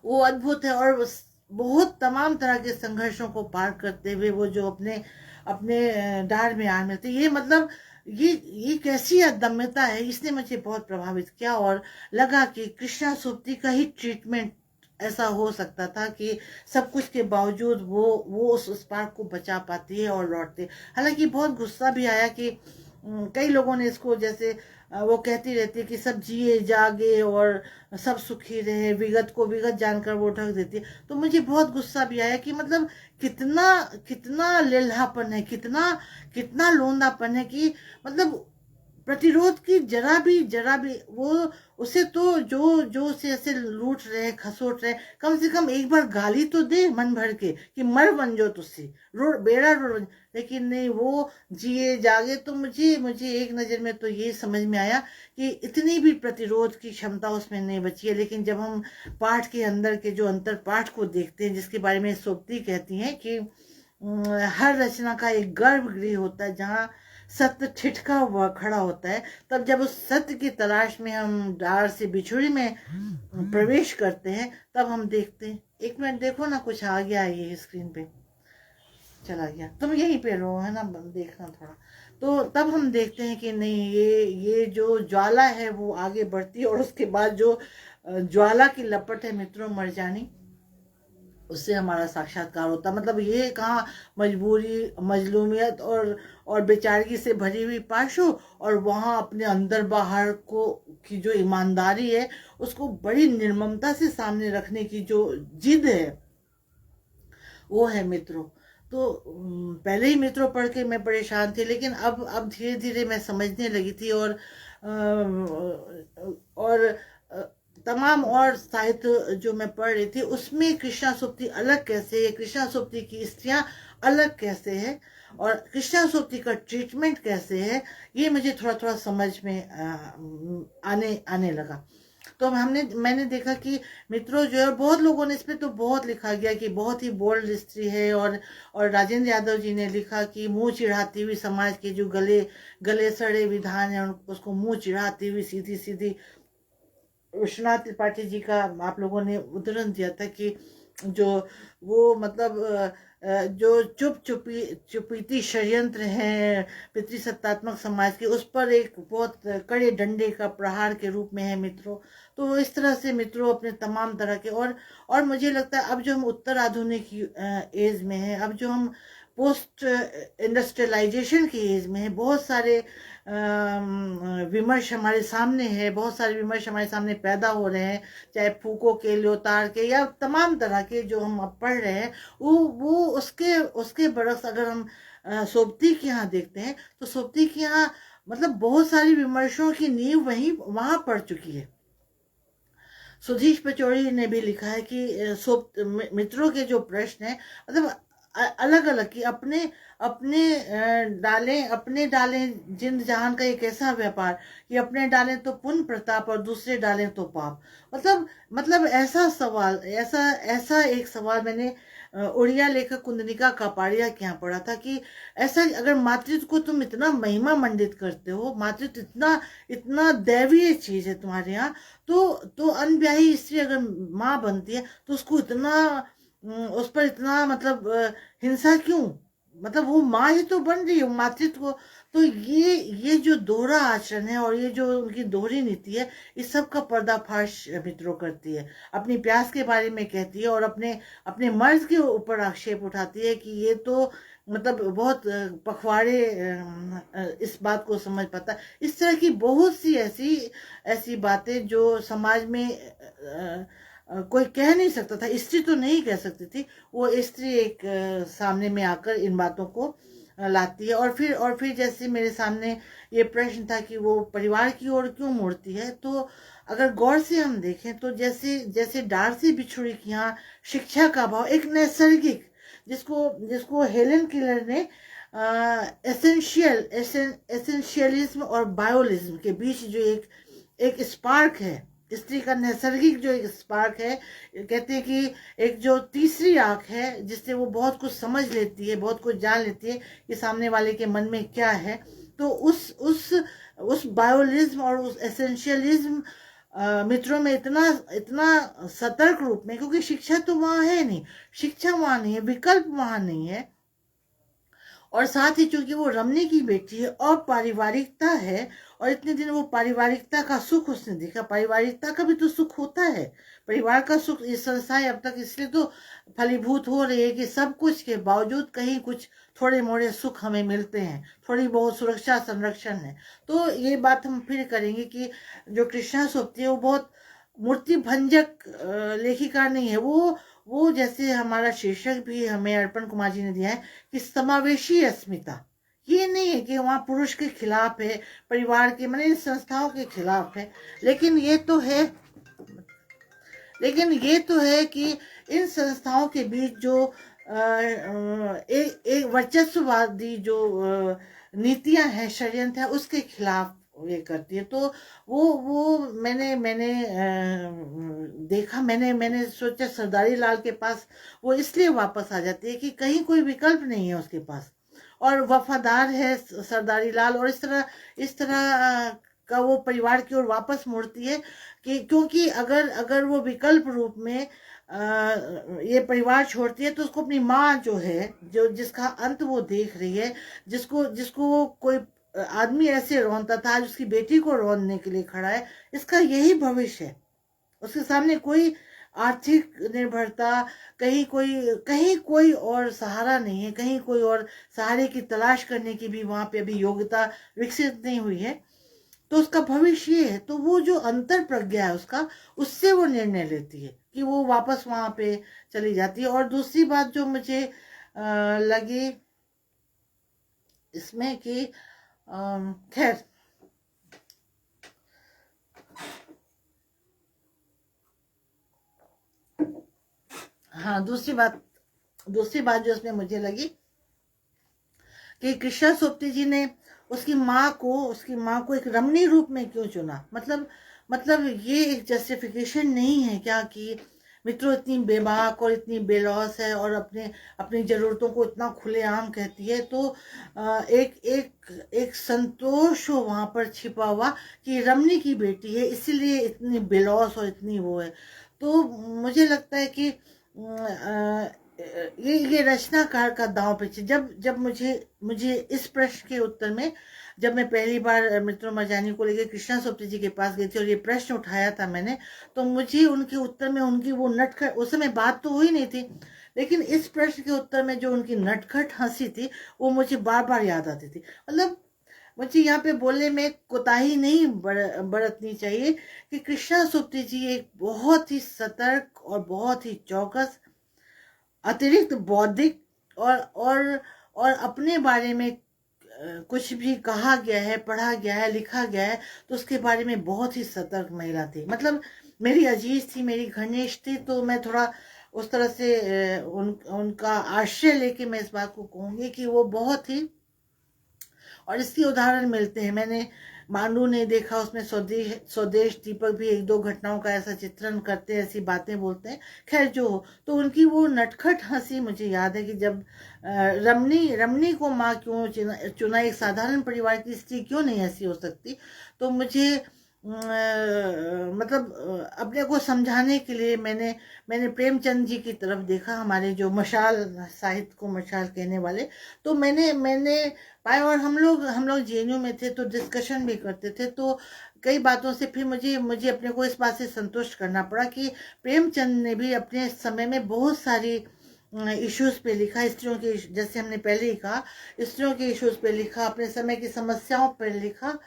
वो अद्भुत है। और बहुत तमाम तरह के संघर्षों को पार करते हुए वो जो अपने अपने डार में आ मिलते, ये मतलब ये कैसी अदम्यता है, इसने मुझे बहुत प्रभावित किया। और लगा कि कृष्णा सुप्ती का ही ट्रीटमेंट ऐसा हो सकता था कि सब कुछ के बावजूद वो उस स्पार्क को बचा पाती है और लौटती। हालांकि बहुत गुस्सा भी आया कि कई लोगों ने इसको जैसे वो कहती रहती है कि सब जिए जागे और सब सुखी रहे, विगत को विगत जानकर वो ढक देती है। तो मुझे बहुत गुस्सा भी आया कि मतलब कितना कितना लेल्हापन है, कितना कितना लोंदापन है कि मतलब प्रतिरोध की जरा भी वो उसे तो जो जो उसे ऐसे लूट रहे खसोट रहे, कम से कम एक बार गाली तो दे मन भर के कि मर बन जो तुझसे बेड़ा रोड। लेकिन नहीं, वो जिए जागे। तो मुझे एक नज़र में तो ये समझ में आया कि इतनी भी प्रतिरोध की क्षमता उसमें नहीं बची है। लेकिन जब हम पाठ के अंदर के जो अंतर पाठ को देखते हैं, जिसके बारे में सोप्ती कहती हैं कि हर रचना का एक गर्भगृह होता है जहाँ सत्य ठिठका हुआ खड़ा होता है, तब जब उस सत्य की तलाश में हम डार से बिछुड़ी में प्रवेश करते हैं तब हम देखते हैं। एक मिनट देखो ना, कुछ आ गया है ये स्क्रीन पे, चला गया, तुम यहीं पे रहो है ना, देखना थोड़ा। तो तब हम देखते हैं कि नहीं, ये जो ज्वाला है वो आगे बढ़ती है और उसके बाद जो ज्वाला की लपट है मित्रों मर जानी, उससे हमारा साक्षात्कार होता। मतलब ये कहाँ मजबूरी, मजलूमियत और बेचारगी से भरी हुई पाशु, और वहाँ अपने अंदर बाहर को की जो ईमानदारी है उसको बड़ी निर्ममता से सामने रखने की जो जिद है, वो है मित्रों। तो पहले ही मित्रों पढ़ के मैं परेशान थी, लेकिन अब धीरे धीरे मैं समझने लगी थी। और तमाम और साहित्य जो मैं पढ़ रही थी उसमें कृष्णा सुप्ती अलग कैसे है, कृष्णा सुप्ती की स्त्रियां अलग कैसे है, और कृष्णा सुप्ती का ट्रीटमेंट कैसे है, ये मुझे थोड़ा थोड़ा समझ में आने लगा। तो मैंने देखा कि मित्रों जो है, बहुत लोगों ने इस पे तो बहुत लिखा गया कि बहुत ही बोल्ड स्त्री है। और राजेंद्र यादव जी ने लिखा कि मुंह चिढ़ाती हुई समाज के जो गले सड़े विधान है उसको मुंह चिढ़ाती हुई सीधी सीधी। विश्वनाथ त्रिपाठी जी का आप लोगों ने उदाहरण दिया था कि जो वो मतलब जो चुपीती षड्यंत्र हैं पितृसत्तात्मक समाज के, उस पर एक बहुत कड़े डंडे का प्रहार के रूप में है मित्रों। तो इस तरह से मित्रों अपने तमाम तरह के और मुझे लगता है अब जो हम उत्तर आधुनिक एज में हैं, अब जो हम पोस्ट इंडस्ट्रियलाइजेशन की एज में है, बहुत सारे विमर्श हमारे सामने है, बहुत सारे विमर्श हमारे सामने पैदा हो रहे हैं, चाहे फूको के, ल्योतार के, या तमाम तरह के जो हम अब पढ़ रहे हैं, वो उसके बरस अगर हम सोप्ती के यहाँ देखते हैं तो सोप्ती के यहाँ मतलब बहुत सारी विमर्शों की नींव वहां पड़ चुकी है। सुधीश पचौड़ी ने भी लिखा है कि मित्रों के जो प्रश्न है मतलब अलग अलग कि अपने डालें जिंद जहान का एक ऐसा व्यापार कि अपने डालें तो पुण्य प्रताप और दूसरे डालें तो पाप। मतलब ऐसा सवाल, ऐसा एक सवाल मैंने उड़िया लेखक कुंदनिका कापाड़िया के यहाँ पढ़ा था कि ऐसा अगर मातृत्व को तुम इतना महिमा मंडित करते हो, मातृत्व इतना दैवीय चीज है तुम्हारे यहाँ, तो अनब्याही स्त्री अगर माँ बनती है तो उसको इतना उस पर इतना मतलब हिंसा क्यों? मतलब वो माँ ही तो बन रही है मातृत्व को। तो ये जो दोहरा आचरण है और ये जो उनकी दोहरी नीति है, इस सब का पर्दाफाश मित्रों करती है। अपनी प्यास के बारे में कहती है और अपने अपने मर्ज के ऊपर आक्षेप उठाती है कि ये तो मतलब बहुत पखवाड़े इस बात को समझ पाता है। इस तरह की बहुत सी ऐसी ऐसी बातें जो समाज में कोई कह नहीं सकता था। स्त्री तो नहीं कह सकती थी, वो स्त्री एक सामने में आकर इन बातों को लाती है। और फिर जैसे मेरे सामने ये प्रश्न था कि वो परिवार की ओर क्यों मुड़ती है, तो अगर गौर से हम देखें तो जैसे जैसे डार्सी बिछुड़ी की यहाँ शिक्षा का अभाव एक नैसर्गिक, जिसको जिसको हेलन किलर ने एसेंशियलिज्म और बायोलिज्म के बीच जो एक स्पार्क है, स्त्री का नैसर्गिक जो एक स्पार्क है, कहते हैं कि एक जो तीसरी आंख है जिससे वो बहुत कुछ समझ लेती है, बहुत कुछ जान लेती है कि सामने वाले के मन में क्या है। तो उस बायोलिज्म और उस एसेंशियलिज्म मित्रों में इतना इतना सतर्क रूप में, क्योंकि शिक्षा तो वहां है नहीं, शिक्षा वहां नहीं है, विकल्प वहां नहीं है। और साथ ही चूंकि वो रमनी की बेटी है और पारिवारिकता है, और इतने दिन वो पारिवारिकता का सुख उसने देखा। पारिवारिकता का भी तो सुख होता है, परिवार का सुख। ये संस्थाएं अब तक इसलिए तो फलीभूत हो रही है कि सब कुछ के बावजूद कहीं कुछ थोड़े मोड़े सुख हमें मिलते हैं, थोड़ी बहुत सुरक्षा संरक्षण है। तो ये बात हम फिर करेंगे कि जो कृष्णा सोपती है वो बहुत मूर्ति भंजक लेखिका नहीं है। वो जैसे हमारा शीर्षक भी हमें अर्पण कुमार जी ने दिया है कि समावेशी अस्मिता। ये नहीं है कि वहाँ पुरुष के खिलाफ है, परिवार के इन संस्थाओं के खिलाफ है, लेकिन ये तो है कि इन संस्थाओं के बीच जो एक वर्चस्ववादी जो नीतियां हैं, षड्यंत्र है, उसके खिलाफ ये करती है। तो वो मैंने देखा, मैंने सोचा सरदारी लाल के पास वो इसलिए वापस आ जाती है कि कहीं कोई विकल्प नहीं है उसके पास, और वफादार है सरदारी लाल, और इस तरह का वो परिवार की ओर वापस मुड़ती है कि क्योंकि अगर वो विकल्प रूप में ये परिवार छोड़ती है तो उसको अपनी माँ जो है, जो जिसका अंत वो देख रही है, जिसको कोई आदमी ऐसे रोनता था, आज उसकी बेटी को रोनने के लिए खड़ा है, इसका यही भविष्य है। उसके सामने कोई आर्थिक निर्भरता, कहीं कोई और सहारा नहीं है, कहीं कोई और सहारे की तलाश करने की भी वहां पे अभी योग्यता विकसित नहीं हुई है। तो उसका भविष्य ये है। तो वो जो अंतर प्रज्ञा है उसका, उससे वो निर्णय लेती है कि वो वापस वहां पे चली जाती है। और दूसरी बात जो मुझे लगी इसमें कि खैर, हाँ, दूसरी बात जो इसमें मुझे लगी कि कृष्णा सोपती जी ने उसकी माँ को एक रमणी रूप में क्यों चुना। मतलब ये एक जस्टिफिकेशन नहीं है क्या कि मित्रों इतनी बेबाक और इतनी बेलौस है और अपनी जरूरतों को इतना खुलेआम कहती है, तो एक संतोष हो वहां पर छिपा हुआ कि रमणी की बेटी है इसीलिए इतनी बेलौस और इतनी वो है। तो मुझे लगता है कि ये रचनाकार का दांव पे। जब मुझे इस प्रश्न के उत्तर में, जब मैं पहली बार मित्रों मरजानी को लेकर कृष्णा सोपती जी के पास गई थी और ये प्रश्न उठाया था मैंने, तो मुझे उनके उत्तर में उनकी वो नटखट, उस समय बात तो हुई नहीं थी, लेकिन इस प्रश्न के उत्तर में जो उनकी नटखट हंसी थी वो मुझे बार बार याद आती थी। मतलब मुझे यहाँ पे बोलने में कोताही नहीं बरतनी चाहिए कि कृष्णा सोपती जी एक बहुत ही सतर्क और बहुत ही चौकस, अतिरिक्त बौद्धिक और अपने बारे में कुछ भी कहा गया है, पढ़ा गया है, लिखा गया है तो उसके बारे में बहुत ही सतर्क महिला थी। मतलब मेरी अजीज थी, मेरी घनिष्ठ थी, तो मैं थोड़ा उस तरह से उनका आश्रय लेके मैं इस बात को कहूंगी कि वो बहुत ही, और इसके उदाहरण मिलते हैं। मैंने मांडू ने देखा, उसमें स्वदेश दीपक भी एक दो घटनाओं का ऐसा चित्रण करते हैं, ऐसी बातें बोलते हैं। खैर जो हो, तो उनकी वो नटखट हंसी मुझे याद है कि जब रमनी को माँ क्यों चुना, एक साधारण परिवार की स्त्री क्यों नहीं ऐसी हो सकती। तो मुझे मतलब अपने को समझाने के लिए मैंने प्रेमचंद जी की तरफ देखा, हमारे जो मशाल, साहित्य को मशाल कहने वाले। तो मैंने पाया, और हम लोग जेएनयू में थे तो डिस्कशन भी करते थे, तो कई बातों से फिर मुझे अपने को इस बात से संतुष्ट करना पड़ा कि प्रेमचंद ने भी अपने समय में बहुत सारी इश्यूज पे लिखा, स्त्रियों के, जैसे हमने पहले ही कहा, स्त्रियों के इश्यूज पे लिखा, अपने समय की समस्याओं पर लिखा।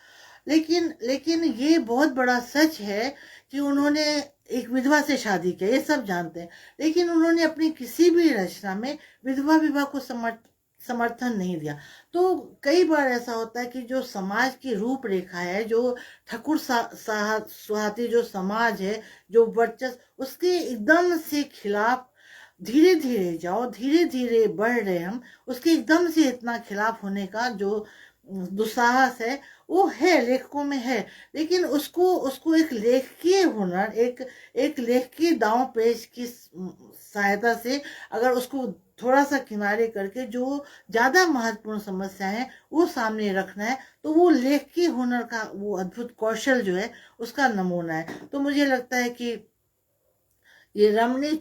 लेकिन लेकिन ये बहुत बड़ा सच है कि उन्होंने एक विधवा से शादी किया, ये सब जानते हैं, लेकिन उन्होंने अपनी किसी भी रचना में विधवा विवाह को समर्थन नहीं दिया। तो कई बार ऐसा होता है कि जो समाज की रूपरेखा है, जो ठाकुर सुहाती जो समाज है, जो वर्चस्व, उसके एकदम से खिलाफ धीरे धीरे जाओ, धीरे धीरे बढ़ रहे हम, उसके एकदम से इतना खिलाफ होने का जो दुस्साहस है, वो है, लेखकों में है। लेकिन उसको उसको एक लेखकीय हुनर, एक लेखकीय दांव पेच की सहायता से अगर उसको थोड़ा सा किनारे करके जो ज्यादा महत्वपूर्ण समस्या है वो सामने रखना है, तो वो लेखकीय हुनर का वो अद्भुत कौशल जो है उसका नमूना है। तो मुझे लगता है कि ये रमणी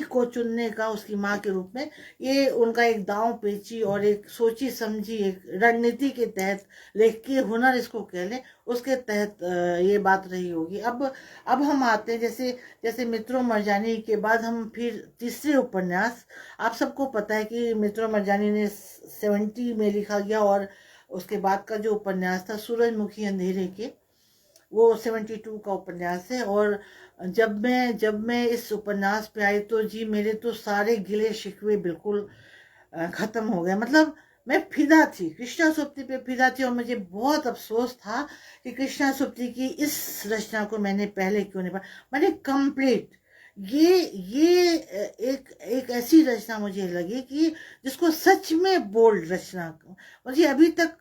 को चुनने का उसकी माँ के रूप में, ये उनका एक दांव पेची और एक सोची समझी एक रणनीति के तहत, लेखकीय हुनर इसको कह लें, उसके तहत ये बात रही होगी। अब हम आते हैं, जैसे जैसे मित्रों मरजानी के बाद हम फिर तीसरे उपन्यास, आप सबको पता है कि मित्रों मरजानी ने 70 में लिखा गया, और उसके बाद का जो उपन्यास था सूरजमुखी अंधेरे के, वो 72 का उपन्यास है। और जब मैं इस उपन्यास पे आई तो जी मेरे तो सारे गिले शिकवे बिल्कुल खत्म हो गए। मतलब मैं फिदा थी, कृष्णा सुप्ती पे फिदा थी, और मुझे बहुत अफसोस था कि कृष्णा सुप्ती की इस रचना को मैंने पहले क्यों नहीं पढ़ा। मैंने कंप्लीट ये एक एक ऐसी रचना मुझे लगी कि जिसको सच में बोल्ड रचना, मुझे अभी तक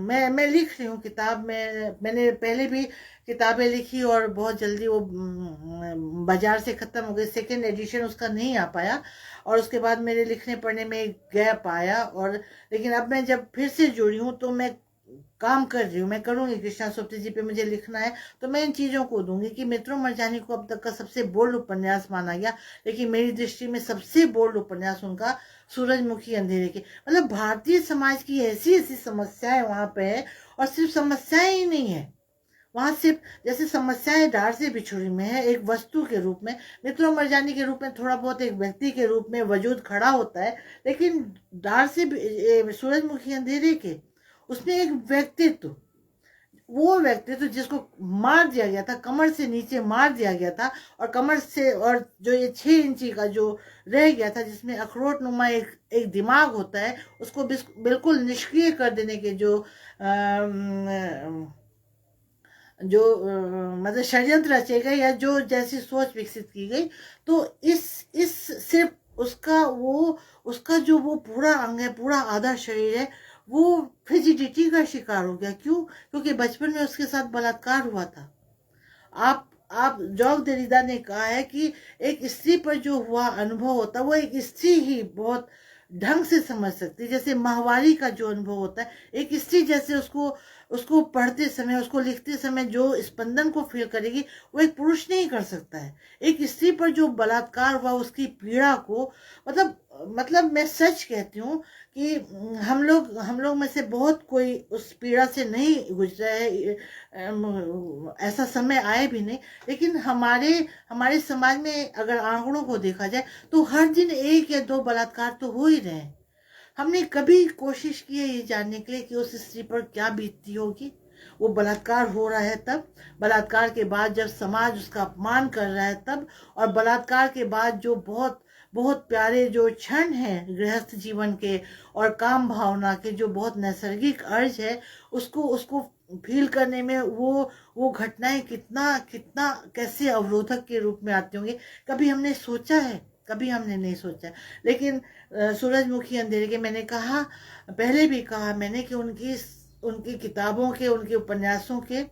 मैं लिख रही हूँ किताब में, मैंने पहले भी किताबें लिखी और बहुत जल्दी वो बाजार से खत्म हो गई, सेकेंड एडिशन उसका नहीं आ पाया, और उसके बाद मेरे लिखने पढ़ने में एक गैप आया। और लेकिन अब मैं जब फिर से जुड़ी हूँ तो मैं काम कर रही हूँ, मैं करूँगी, कृष्णा सुप्ती जी पे मुझे लिखना है, तो मैं इन चीज़ों को दूंगी कि मित्रों मरजानी को अब तक का सबसे बोल्ड उपन्यास माना गया, लेकिन मेरी दृष्टि में सबसे बोल्ड उपन्यास उनका सूरजमुखी अंधेरे के। मतलब भारतीय समाज की ऐसी ऐसी समस्याएं वहां पे है, और सिर्फ समस्याएं ही नहीं है वहां, सिर्फ जैसे समस्याएं डार से बिछुड़ी में है, एक वस्तु के रूप में, मित्रों मरजानी के रूप में थोड़ा बहुत एक व्यक्ति के रूप में वजूद खड़ा होता है, लेकिन डार से सूरजमुखी अंधेरे के उसमें एक व्यक्तित्व, वो व्यक्तित्व जिसको मार दिया गया था, कमर से नीचे मार दिया गया था, और कमर से, और जो ये 6 इंची का जो रह गया था, जिसमें अखरोट नुमा एक दिमाग होता है, उसको बिल्कुल निष्क्रिय कर देने के मतलब षड्यंत्र रचे गए, या जो जैसी सोच विकसित की गई, तो इस सिर्फ उसका जो वो पूरा अंग है, पूरा आधा शरीर है, वो फ्रिजिडिटी का शिकार हो गया। क्यों? क्योंकि बचपन में उसके साथ बलात्कार हुआ था। आप जॉक देरिदा ने कहा है कि एक स्त्री पर जो हुआ अनुभव होता है वो एक स्त्री ही बहुत ढंग से समझ सकती है। जैसे माहवारी का जो अनुभव होता है, एक स्त्री जैसे उसको उसको पढ़ते समय, उसको लिखते समय जो स्पंदन को फील करेगी, वो एक पुरुष नहीं कर सकता है। एक स्त्री पर जो बलात्कार हुआ, उसकी पीड़ा को, मतलब मैं सच कहती हूँ कि हम लोग में से बहुत कोई उस पीड़ा से नहीं गुजरा है, ऐसा समय आए भी नहीं, लेकिन हमारे समाज में अगर आंकड़ों को देखा जाए तो हर दिन 1 या 2 बलात्कार तो हो ही रहे हैं। हमने कभी कोशिश की है ये जानने के लिए कि उस स्त्री पर क्या बीतती होगी। वो बलात्कार हो रहा है तब, बलात्कार के बाद जब समाज उसका अपमान कर रहा है तब, और बलात्कार के बाद जो बहुत बहुत प्यारे जो क्षण हैं गृहस्थ जीवन के और काम भावना के, जो बहुत नैसर्गिक अर्ज है, उसको उसको फील करने में वो घटनाएं कितना कितना कैसे अवरोधक के रूप में आती होंगी, कभी हमने सोचा है? कभी हमने नहीं सोचा। लेकिन सूरजमुखी अंधेरे के, मैंने कहा, पहले भी कहा मैंने कि उनकी किताबों के, उनके उपन्यासों के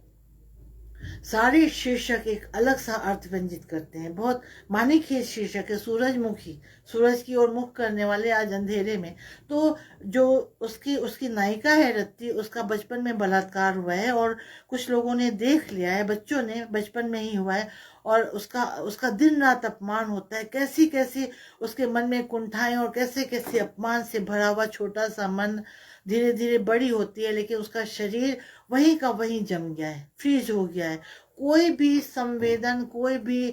सारे शीर्षक एक अलग सा अर्थ व्यंजित करते हैं। बहुत मानीखेज शीर्षक है, सूरजमुखी, सूरज की ओर मुख करने वाले आज अंधेरे में। तो जो उसकी उसकी नायिका है रत्ती, उसका बचपन में बलात्कार हुआ है और कुछ लोगों ने देख लिया है, बच्चों ने, बचपन में ही हुआ है, और उसका उसका दिन रात अपमान होता है। कैसी कैसी उसके मन में कुंठाएं और कैसे कैसे अपमान से भरा हुआ छोटा सा मन धीरे धीरे बड़ी होती है, लेकिन उसका शरीर वहीं का वहीं जम गया है, फ्रीज हो गया है। कोई भी संवेदन, कोई भी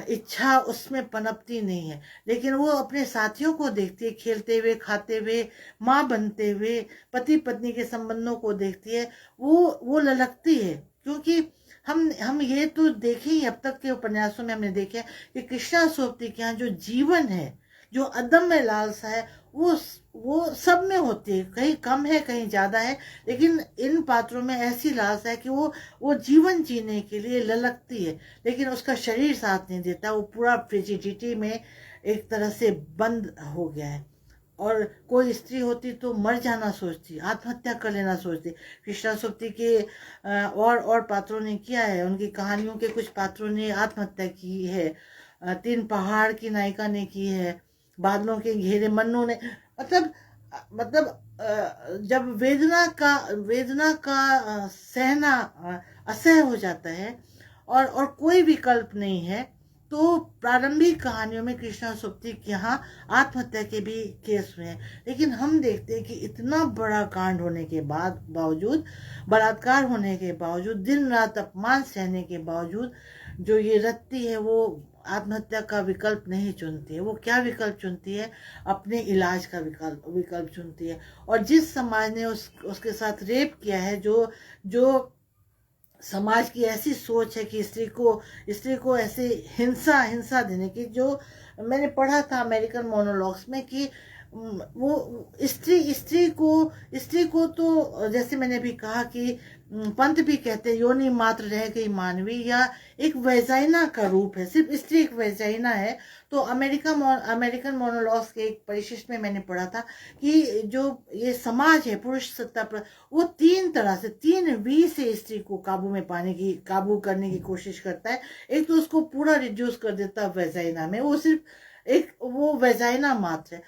इच्छा उसमें पनपती नहीं है। लेकिन वो अपने साथियों को देखती है, खेलते हुए, खाते हुए, माँ बनते हुए, पति पत्नी के संबंधों को देखती है, वो ललकती है। क्योंकि हम ये तो देखे ही, अब तक के उपन्यासों में हमने देखा है कि कृष्णा सोपती के यहाँ जो जीवन है, जो अदम्य लालसा है, वो सब में होती है, कहीं कम है कहीं ज्यादा है, लेकिन इन पात्रों में ऐसी लालसा है कि वो जीवन जीने के लिए ललकती है। लेकिन उसका शरीर साथ नहीं देता, वो पूरा फ्रिजिडिटी में एक तरह से बंद हो गया है। और कोई स्त्री होती तो मर जाना सोचती, आत्महत्या कर लेना सोचती। कृष्णा सुप्ती के और पात्रों ने किया है, उनकी कहानियों के कुछ पात्रों ने आत्महत्या की है। तीन पहाड़ की नायिका ने की है, बादलों के घेरे मन्नू ने, मतलब जब वेदना का सहना असह्य हो जाता है और कोई विकल्प नहीं है, तो प्रारंभिक कहानियों में कृष्णा सुप्ती के यहाँ आत्महत्या के भी केस हुए हैं। लेकिन हम देखते हैं कि इतना बड़ा कांड होने के बावजूद, बलात्कार होने के बावजूद, दिन रात अपमान सहने के बावजूद, जो ये रत्ती है वो आत्महत्या का विकल्प नहीं चुनती है। वो क्या विकल्प चुनती है? अपने इलाज का विकल्प चुनती है। और जिस समाज ने उसके साथ रेप किया है, जो समाज की ऐसी सोच है कि स्त्री को ऐसे हिंसा देने की, जो मैंने पढ़ा था अमेरिकन मोनोलॉग्स में कि वो स्त्री को तो, जैसे मैंने भी कहा कि पंत भी कहते हैं योनि मात्र रह गई मानवी, या एक वैजाइना का रूप है, सिर्फ स्त्री एक वैजाइना है। तो अमेरिकन मोनोलॉग्स के एक परिशिष्ट में मैंने पढ़ा था कि जो ये समाज है पुरुष सत्ता पर, वो तीन तरह से, तीन वी से स्त्री को काबू करने की कोशिश करता है। एक तो उसको पूरा रिड्यूस कर देता है वैजाइना में, वो सिर्फ एक वो वैजाइना मात्र है।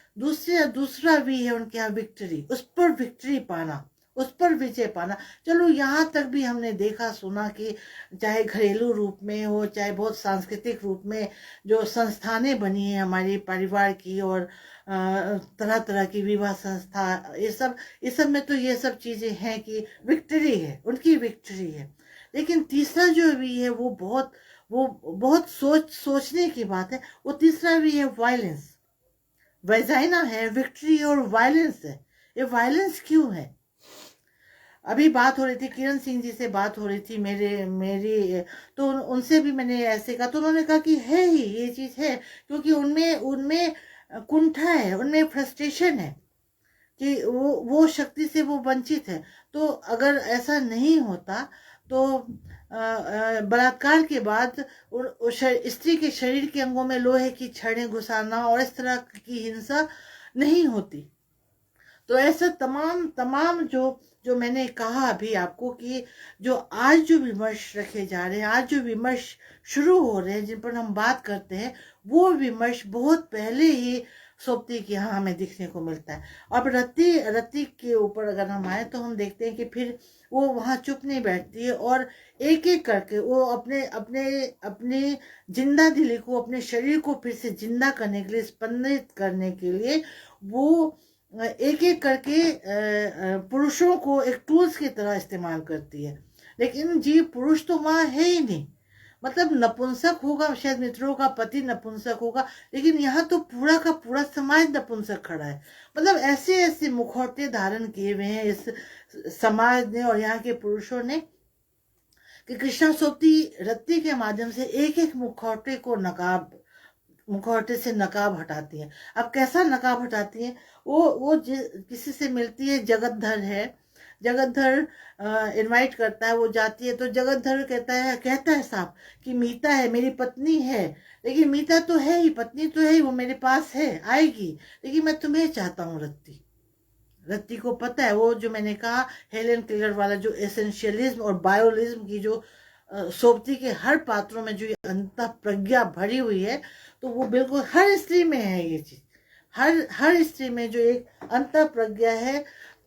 दूसरा वी है उनके यहाँ विक्ट्री, उस पर विक्ट्री पाना, उस पर विजय पाना। चलो यहाँ तक भी हमने देखा सुना कि चाहे घरेलू रूप में हो, चाहे बहुत सांस्कृतिक रूप में जो संस्थानें बनी हैं हमारे परिवार की, और तरह तरह की विवाह संस्था, ये सब में तो ये सब चीजें हैं कि विक्ट्री है, उनकी विक्ट्री है। लेकिन तीसरा जो भी है वो बहुत सोचने की बात है। वो तीसरा भी है वायलेंस। वैजाइना है, विक्ट्री और वायलेंस है। ये वायलेंस क्यों है? अभी बात हो रही थी, किरण सिंह जी से बात हो रही थी मेरी, तो उनसे भी मैंने ऐसे कहा, तो उन्होंने कहा कि है ही, ये चीज है, क्योंकि उनमें कुंठा है, उनमें फ्रस्ट्रेशन है कि वो शक्ति से वो वंचित है। तो अगर ऐसा नहीं होता तो बलात्कार के बाद स्त्री के शरीर के अंगों में लोहे की छड़ें घुसाना और इस तरह की हिंसा नहीं होती। तो ऐसा तमाम जो मैंने कहा अभी आपको कि जो आज जो विमर्श रखे जा रहे हैं, आज जो विमर्श शुरू हो रहे हैं, जिन पर हम बात करते हैं, वो विमर्श बहुत पहले ही सोपती के यहाँ हमें दिखने को मिलता है। अब रत्ती के ऊपर अगर हम आए तो हम देखते हैं कि फिर वो वहाँ चुप नहीं बैठती है, और एक एक करके वो अपने अपने अपने जिंदा दिली को, अपने शरीर को फिर से जिंदा करने के लिए, स्पंदित करने के लिए, वो एक एक करके पुरुषों को एक टूल्स की तरह इस्तेमाल करती है। लेकिन जी पुरुष तो वहां है ही नहीं, मतलब नपुंसक होगा, शायद मित्रों का पति नपुंसक होगा, लेकिन यहाँ तो पूरा का पूरा समाज नपुंसक खड़ा है। मतलब ऐसे ऐसे मुखौटे धारण किए हुए हैं इस समाज ने और यहाँ के पुरुषों ने कि कृष्णा सोपती रत्ती के माध्यम से एक एक मुखौटे से नकाब हटाती है। अब कैसा नकाब हटाती है? वो किसी से मिलती है, जगतधर है, जगतधर इनवाइट करता है, वो जाती है, तो जगतधर कहता है साहब कि मीता है, मेरी पत्नी है, लेकिन मीता तो है ही, पत्नी तो है ही, वो मेरे पास है, आएगी, लेकिन मैं तुम्हें चाहता हूँ। रत्ती को पता है, वो जो मैंने कहा हेलेन केलर वाला जो एसेंशियलिज्म और बायोलिज्म की जो सोबती के हर पात्रों में जो ये अंतः प्रज्ञा भरी हुई है, तो वो बिल्कुल हर स्त्री में है ये चीज। हर स्त्री में जो एक अंतः प्रज्ञा है।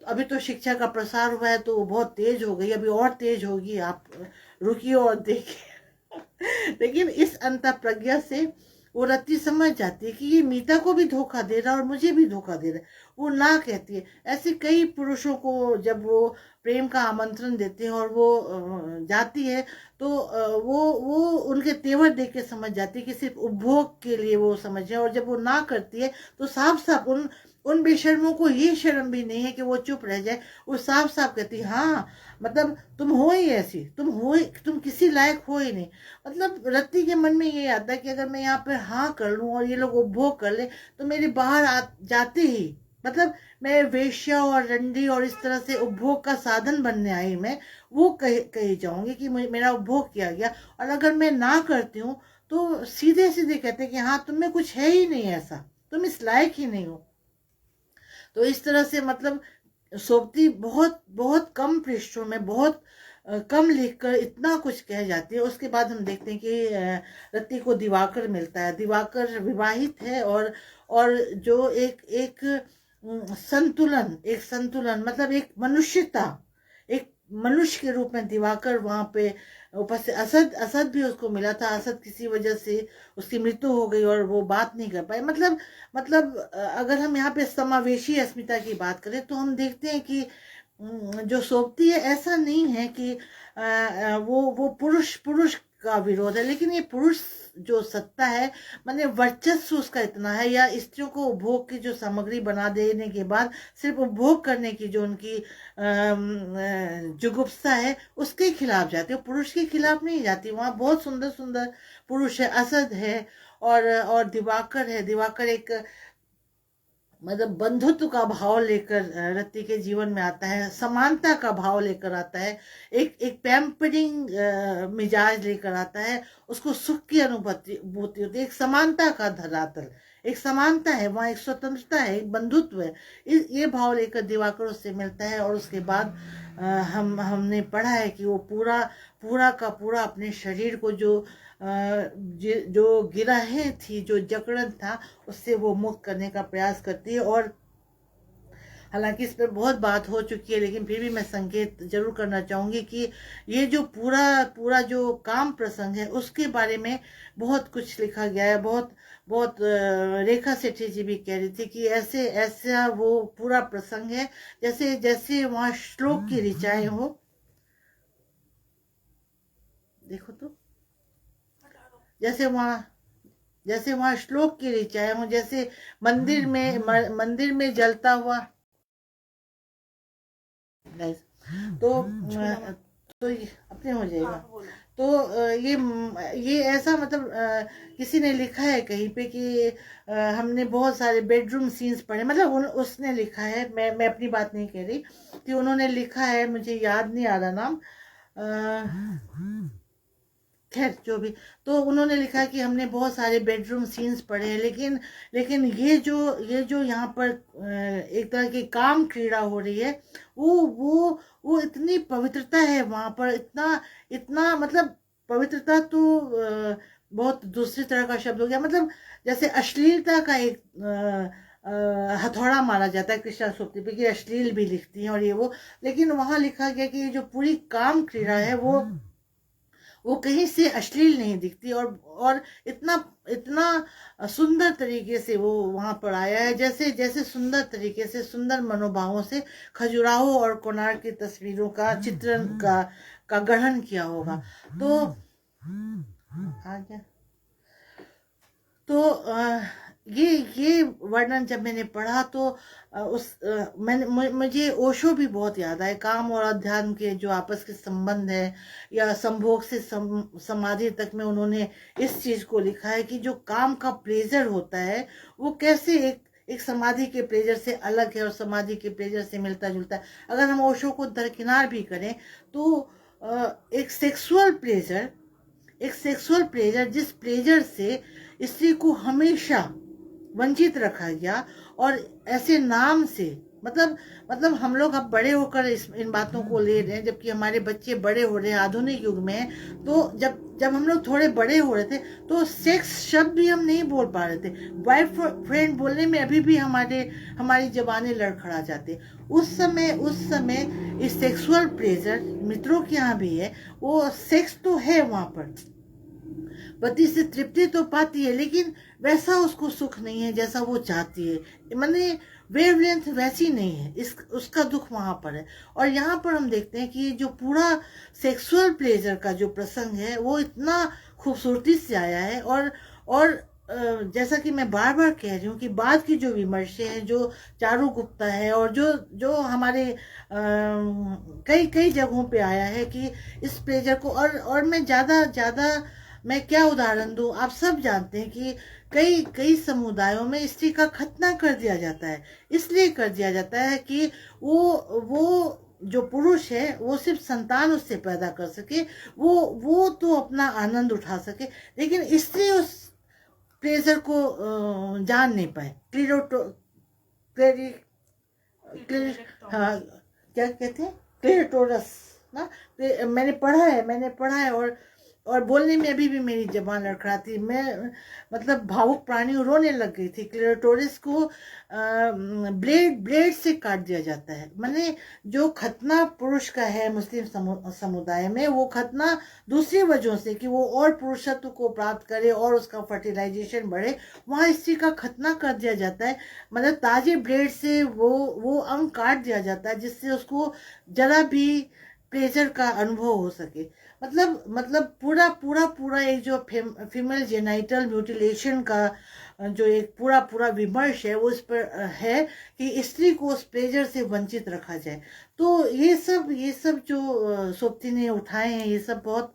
अभी तो शिक्षा का प्रसार हुआ है तो वो बहुत तेज हो गई, अभी और तेज होगी, आप रुकिए और देखिए। लेकिन इस अंतः प्रज्ञा से वो रत्ती समझ जाती है कि ये मीता को भी धोखा दे रहा है और मुझे भी धोखा दे रहा है। वो ना कहती है। ऐसे कई पुरुषों को जब वो प्रेम का आमंत्रण देते हैं और वो जाती है, तो वो उनके तेवर देख के समझ जाती है कि सिर्फ उपभोग के लिए वो समझे। और जब वो ना करती है तो साफ साफ उन बेशर्मों को ये शर्म भी नहीं है कि वो चुप रह जाए। वो साफ साफ कहती है, हाँ मतलब तुम हो ही ऐसी, तुम किसी लायक हो ही नहीं। मतलब रत्ती के मन में ये आता है कि अगर मैं यहाँ पे हाँ कर लूं और ये लोग उपभोग कर ले, तो मेरे बाहर जाते ही, मतलब मैं वेश्या और रंडी और इस तरह से उपभोग का साधन बनने आई, मैं वो कही जाऊंगी कि मेरा उपभोग किया गया। और अगर मैं ना करती हूँ तो सीधे सीधे कहते हैं कि हाँ तुम में कुछ है ही नहीं ऐसा, तुम इस लायक ही नहीं हो। तो इस तरह से मतलब सोबती बहुत बहुत कम पृष्ठों में, बहुत कम लिखकर इतना कुछ कह जाती है। उसके बाद हम देखते हैं कि रत्ती को दिवाकर मिलता है। दिवाकर विवाहित है और जो एक एक संतुलन मतलब एक मनुष्यता, एक मनुष्य के रूप में दिवाकर वहां पे उपस्थित। असद भी उसको मिला था। असद किसी वजह से उसकी मृत्यु हो गई और वो बात नहीं कर पाए। मतलब अगर हम यहाँ पे समावेशी अस्मिता की बात करें तो हम देखते हैं कि जो सोबती है, ऐसा नहीं है कि वो पुरुष का विरोध है, लेकिन ये पुरुष जो सत्ता है, माने वर्चस्व उसका इतना है, या स्त्रियों को उपभोग की जो सामग्री बना देने के बाद सिर्फ उपभोग करने की जो उनकी जुगुप्सा है, उसके खिलाफ जाती है। वो पुरुष के खिलाफ नहीं जाती। वहाँ बहुत सुंदर सुंदर पुरुष है, असद है और दिवाकर है। दिवाकर एक मतलब बंधुत्व का भाव लेकर रत्ती के जीवन में आता है, समानता का भाव लेकर आता है, एक पैम्परिंग मिजाज लेकर आता है। उसको सुख की अनुभूति होती है, एक समानता का धरातल, एक समानता है वहाँ, एक स्वतंत्रता है, एक बंधुत्व है। ये भाव लेकर दिवाकर उससे मिलता है। और उसके बाद हमने पढ़ा है कि वो पूरा का पूरा अपने शरीर को जो गिरहें थी, जो जकड़न था, उससे वो मुक्त करने का प्रयास करती है। और हालांकि इस पर बहुत बात हो चुकी है, लेकिन फिर भी मैं संकेत जरूर करना चाहूंगी कि ये जो पूरा जो काम प्रसंग है, उसके बारे में बहुत कुछ लिखा गया है। बहुत बहुत रेखा सेठी जी भी कह रही थी कि ऐसा वो पूरा प्रसंग है जैसे जैसे वहाँ श्लोक की ऋचाएं हो। देखो तो जैसे वहाँ श्लोक की ऋचाएं हो, जैसे मंदिर में जलता हुआ। तो अपने हो जाएगा। तो ये ऐसा मतलब किसी ने लिखा है कहीं पे कि हमने बहुत सारे बेडरूम सीन्स पढ़े, मतलब उसने लिखा है, मैं अपनी बात नहीं कह रही, कि उन्होंने लिखा है, मुझे याद नहीं आ रहा नाम, खैर जो भी। तो उन्होंने लिखा कि हमने बहुत सारे बेडरूम सीन्स पढ़े हैं, लेकिन ये जो यहाँ पर एक तरह की काम क्रीड़ा हो रही है, वो इतनी पवित्रता है वहाँ पर, इतना मतलब पवित्रता तो बहुत दूसरी तरह का शब्द हो गया। मतलब जैसे अश्लीलता का एक हथौड़ा मारा जाता है कृष्णा सोप्ती पे कि अश्लील भी लिखती हैं और ये वो, लेकिन वहाँ लिखा गया कि ये जो पूरी काम क्रीड़ा है वो कहीं से अश्लील नहीं दिखती। और इतना सुंदर तरीके से वो वहां पर आया है, जैसे सुंदर तरीके से, सुंदर मनोभावों से खजुराहो और कोणार्क की तस्वीरों का चित्रण का गठन किया होगा। तो आ गया। तो ये वर्णन जब मैंने पढ़ा तो मुझे ओशो भी बहुत याद आए। काम और अध्यात्म के जो आपस के संबंध है, या संभोग से समाधि तक में उन्होंने इस चीज को लिखा है कि जो काम का प्लेजर होता है वो कैसे एक समाधि के प्लेजर से अलग है और समाधि के प्लेजर से मिलता जुलता है। अगर हम ओशो को दरकिनार भी करें तो एक सेक्सुअल प्लेजर जिस प्लेजर से स्त्री को हमेशा वंचित रखा गया, और ऐसे नाम से मतलब मतलब हम लोग अब बड़े होकर इन बातों को ले रहे हैं, जबकि हमारे बच्चे बड़े हो रहे हैं आधुनिक युग में। तो जब जब हम लोग थोड़े बड़े हो रहे थे तो सेक्स शब्द भी हम नहीं बोल पा रहे थे। बॉयफ्रेंड बोलने में अभी भी हमारी जबानें लड़खड़ा जाती। उस समय इस सेक्सुअल प्लेजर मित्रों के यहाँ भी है, वो सेक्स तो है वहां पर, पति से तृप्ति तो पाती है, लेकिन वैसा उसको सुख नहीं है जैसा वो चाहती है। माने वेवलेंथ वैसी नहीं है, इस उसका दुख वहां पर है। और यहाँ पर हम देखते हैं कि जो पूरा सेक्सुअल प्लेजर का जो प्रसंग है वो इतना खूबसूरती से आया है। और जैसा कि मैं बार बार कह रही हूँ कि बाद की जो विमर्शे हैं, जो चारू गुप्ता है, और जो जो हमारे कई कई जगहों पे आया है कि इस प्लेजर को, और मैं ज्यादा ज्यादा मैं क्या उदाहरण दूं। आप सब जानते हैं कि कई कई समुदायों में स्त्री का खतना कर दिया जाता है। इसलिए कर दिया जाता है कि वो जो पुरुष है वो सिर्फ संतान उससे पैदा कर सके, वो तो अपना आनंद उठा सके, लेकिन स्त्री उस प्लेजर को जान नहीं पाए। क्लेरी हाँ, क्या कहते हैं, क्लेटोरस ना। मैंने पढ़ा है। और बोलने में अभी भी मेरी जबान लड़खड़ाती, मैं मतलब भावुक प्राणी रोने लग गई थी। क्लेटोरिस को ब्लेड से काट दिया जाता है। माने जो खतना पुरुष का है मुस्लिम समुदाय में, वो खतना दूसरी वजहों से कि वो और पुरुषत्व को प्राप्त करे और उसका फर्टिलाइजेशन बढ़े, वहाँ स्त्री का खतना कर दिया जाता है। मतलब ताजे ब्लेड से वो अंग काट दिया जाता है, जिससे उसको जरा भी प्लेजर का अनुभव हो सके। मतलब पूरा पूरा पूरा एक जो फीमेल जेनाइटल म्यूटिलेशन का जो एक पूरा पूरा विमर्श है वो इस पर है कि स्त्री को उस प्लेजर से वंचित रखा जाए। तो ये सब जो सोप्ती ने उठाए हैं, ये सब बहुत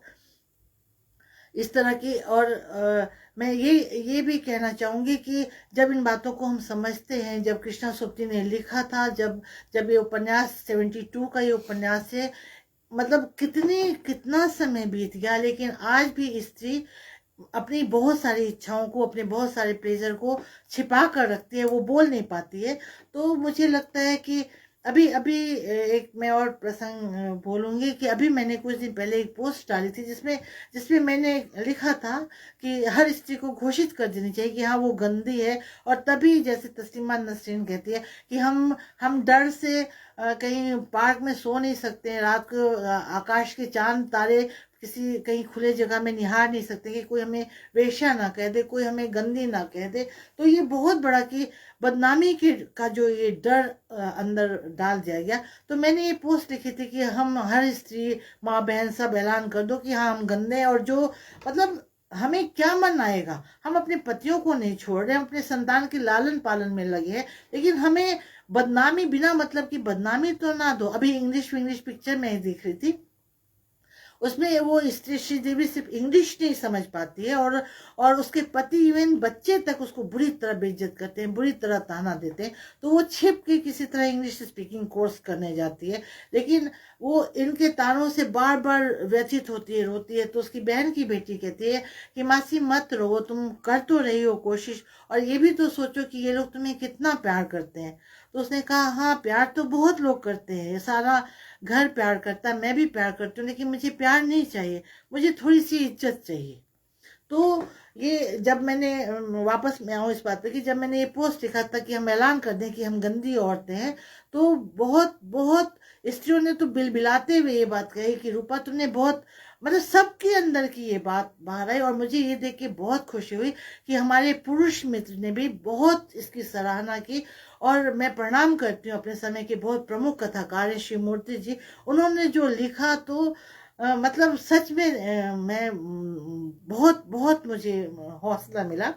इस तरह की। और मैं ये भी कहना चाहूंगी कि जब इन बातों को हम समझते हैं, जब कृष्णा सोप्ती ने लिखा था, जब जब ये उपन्यास 72 का ये उपन्यास है, मतलब कितना समय बीत गया, लेकिन आज भी स्त्री अपनी बहुत सारी इच्छाओं को, अपने बहुत सारे प्लेजर को छिपा कर रखती है, वो बोल नहीं पाती है। तो मुझे लगता है कि अभी अभी एक मैं और प्रसंग बोलूंगी कि अभी मैंने कुछ दिन पहले एक पोस्ट डाली थी जिसमें जिसमें मैंने लिखा था कि हर स्त्री को घोषित कर देनी चाहिए कि हाँ वो गंदी है। और तभी जैसे तस्लीमा नसरीन कहती है कि हम डर से कहीं पार्क में सो नहीं सकते हैं, रात को आकाश के चांद तारे किसी कहीं खुले जगह में निहार नहीं सकते कि कोई हमें वेश्या ना कह दे, कोई हमें गंदी ना कह दे। तो ये बहुत बड़ा कि बदनामी का जो ये डर अंदर डाल दिया गया। तो मैंने ये पोस्ट लिखी थी कि हम हर स्त्री माँ बहन सब ऐलान कर दो कि हाँ हम गंदे हैं। और जो मतलब हमें क्या मन आएगा, हम अपने पतियों को नहीं छोड़ रहे, हम अपने संतान के लालन पालन में लगे हैं, लेकिन हमें बदनामी बिना मतलब की बदनामी तो ना दो। अभी इंग्लिश पिक्चर में देख रही थी, उसमें वो स्त्री श्रीदेवी सिर्फ इंग्लिश नहीं समझ पाती है, और उसके पति इवन बच्चे तक उसको बुरी तरह बेइज्जत करते हैं, बुरी तरह ताना देते हैं। तो वो छिप के किसी तरह इंग्लिश स्पीकिंग कोर्स करने जाती है, लेकिन वो इनके तानों से बार बार व्यथित होती है, रोती है। तो उसकी बहन की बेटी कहती है कि मासी मत रो, तुम कर तो रही हो कोशिश, और ये भी तो सोचो कि ये लोग तुम्हें कितना प्यार करते हैं। तो उसने कहा हाँ प्यार तो बहुत लोग करते हैं, सारा घर प्यार करता है, मैं भी प्यार करती हूँ, लेकिन मुझे प्यार नहीं चाहिए, मुझे थोड़ी सी इज्जत चाहिए। तो ये जब मैंने वापस मैं आऊँ इस बात पे कि जब मैंने ये पोस्ट लिखा था कि हम ऐलान कर दें कि हम गंदी औरतें हैं, तो बहुत बहुत स्त्रियों ने तो बिलबिलाते हुए ये बात कही कि रूपा तुमने बहुत, मतलब सबके अंदर की ये बात बाहर आई। और मुझे ये देख के बहुत खुशी हुई कि हमारे पुरुष मित्र ने भी बहुत इसकी सराहना की। और मैं प्रणाम करती हूँ अपने समय के बहुत प्रमुख कथाकार हैं श्री मूर्ति जी, उन्होंने जो लिखा तो मतलब सच में मैं बहुत बहुत मुझे हौसला मिला।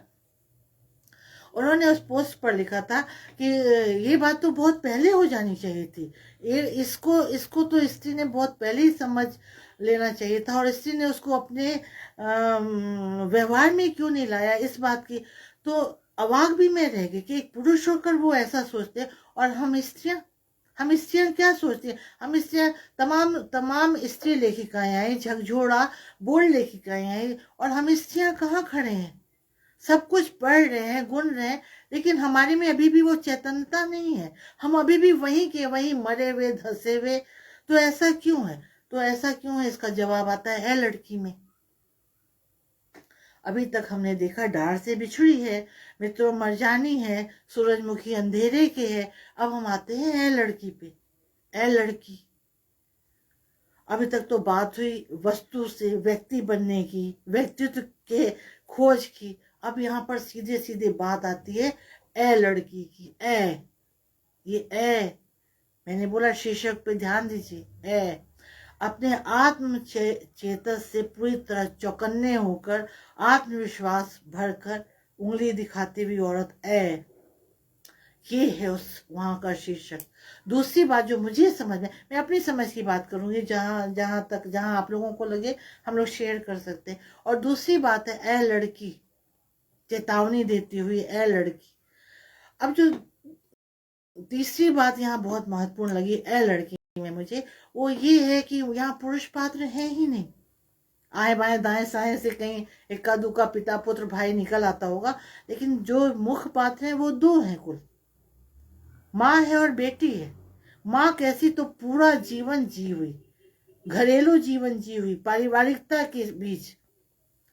उन्होंने उस पोस्ट पर लिखा था कि ये बात तो बहुत पहले हो जानी चाहिए थी, ये इसको इसको तो स्त्री ने बहुत पहले ही समझ लेना चाहिए था, और स्त्री ने उसको अपने व्यवहार में क्यों नहीं लाया इस बात की। तो अवाक भी मैं रह गई कि एक पुरुष होकर वो ऐसा सोचते, और हम स्त्रियां क्या सोचती हैं। हम स्त्रियां तमाम तमाम स्त्री लेखिकाएं आई, झकझोड़ा बोल्ड लेखिकाएं आई, और हम स्त्रियां कहाँ खड़े हैं। सब कुछ पढ़ रहे हैं, गुन रहे हैं, लेकिन हमारे में अभी भी वो चैतन्यता नहीं है। हम अभी भी वहीं के वहीं मरे हुए, धसे हुए। तो ऐसा क्यों है? तो ऐसा क्यों है, इसका जवाब आता है लड़की में। अभी तक हमने देखा डार से बिछड़ी है, मित्रों मरजानी है, सूरजमुखी अंधेरे के है। अब हम आते हैं ए लड़की पे। ए लड़की, अभी तक तो बात हुई वस्तु से व्यक्ति बनने की, व्यक्तित्व के खोज की। अब यहाँ पर सीधे सीधे बात आती है ए लड़की की। ये मैंने बोला शीर्षक पे ध्यान दीजिए। अपने आत्म चेतस से पूरी तरह चौकन्ने होकर, आत्मविश्वास भरकर उंगली दिखाती हुई औरत ये है उस वहां का शीर्षक। दूसरी बात जो मुझे समझ में, मैं अपनी समझ की बात करूंगी, जहां आप लोगों को लगे हम लोग शेयर कर सकते हैं। और दूसरी बात है ए लड़की, चेतावनी देती हुई ए लड़की। अब जो तीसरी बात यहाँ बहुत महत्वपूर्ण लगी ए लड़की में मुझे, वो ये है कि यहाँ पुरुष पात्र है ही नहीं। आए बाएं दाएं साएं से कहीं इक्का दुक्का पिता पुत्र भाई निकल आता होगा, लेकिन जो मुख्य पात्र हैं वो दो हैं कुल। माँ है और बेटी है। माँ कैसी, तो पूरा जीवन जी हुई, घरेलू जीवन जी हुई, पारिवारिकता के बीच।